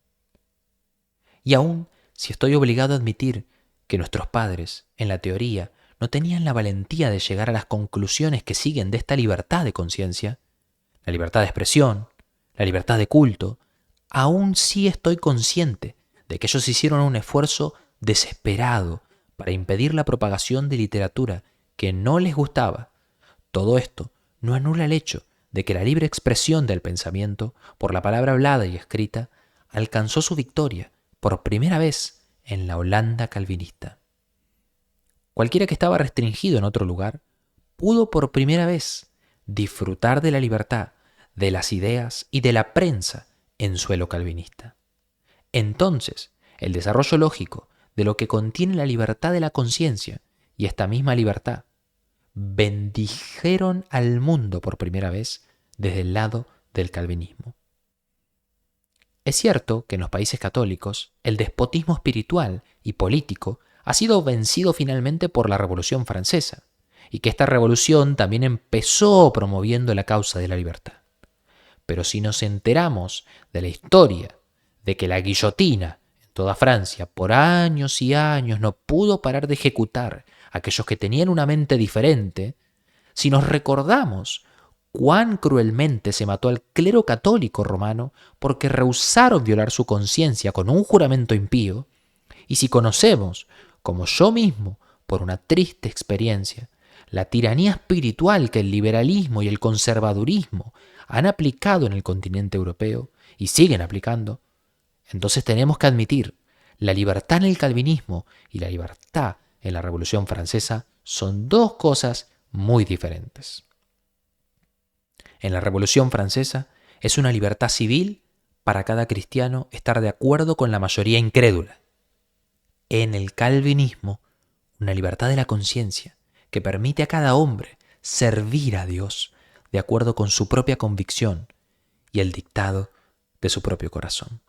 Y aún si estoy obligado a admitir que nuestros padres, en la teoría, no tenían la valentía de llegar a las conclusiones que siguen de esta libertad de conciencia, la libertad de expresión, la libertad de culto, aún sí estoy consciente de que ellos hicieron un esfuerzo desesperado para impedir la propagación de literatura que no les gustaba. Todo esto no anula el hecho de que la libre expresión del pensamiento, por la palabra hablada y escrita, alcanzó su victoria por primera vez en la Holanda calvinista. Cualquiera que estaba restringido en otro lugar pudo por primera vez disfrutar de la libertad, de las ideas y de la prensa en suelo calvinista. Entonces, el desarrollo lógico de lo que contiene la libertad de la conciencia y esta misma libertad bendijeron al mundo por primera vez desde el lado del calvinismo. Es cierto que en los países católicos el despotismo espiritual y político ha sido vencido finalmente por la Revolución Francesa, y que esta revolución también empezó promoviendo la causa de la libertad. Pero si nos enteramos de la historia de que la guillotina en toda Francia por años y años no pudo parar de ejecutar a aquellos que tenían una mente diferente, si nos recordamos cuán cruelmente se mató al clero católico romano porque rehusaron violar su conciencia con un juramento impío, y si conocemos, como yo mismo, por una triste experiencia, la tiranía espiritual que el liberalismo y el conservadurismo han aplicado en el continente europeo y siguen aplicando, entonces tenemos que admitir la libertad en el calvinismo y la libertad en la Revolución Francesa son dos cosas muy diferentes. En la Revolución Francesa es una libertad civil para cada cristiano estar de acuerdo con la mayoría incrédula. En el calvinismo, una libertad de la conciencia que permite a cada hombre servir a Dios de acuerdo con su propia convicción y el dictado de su propio corazón.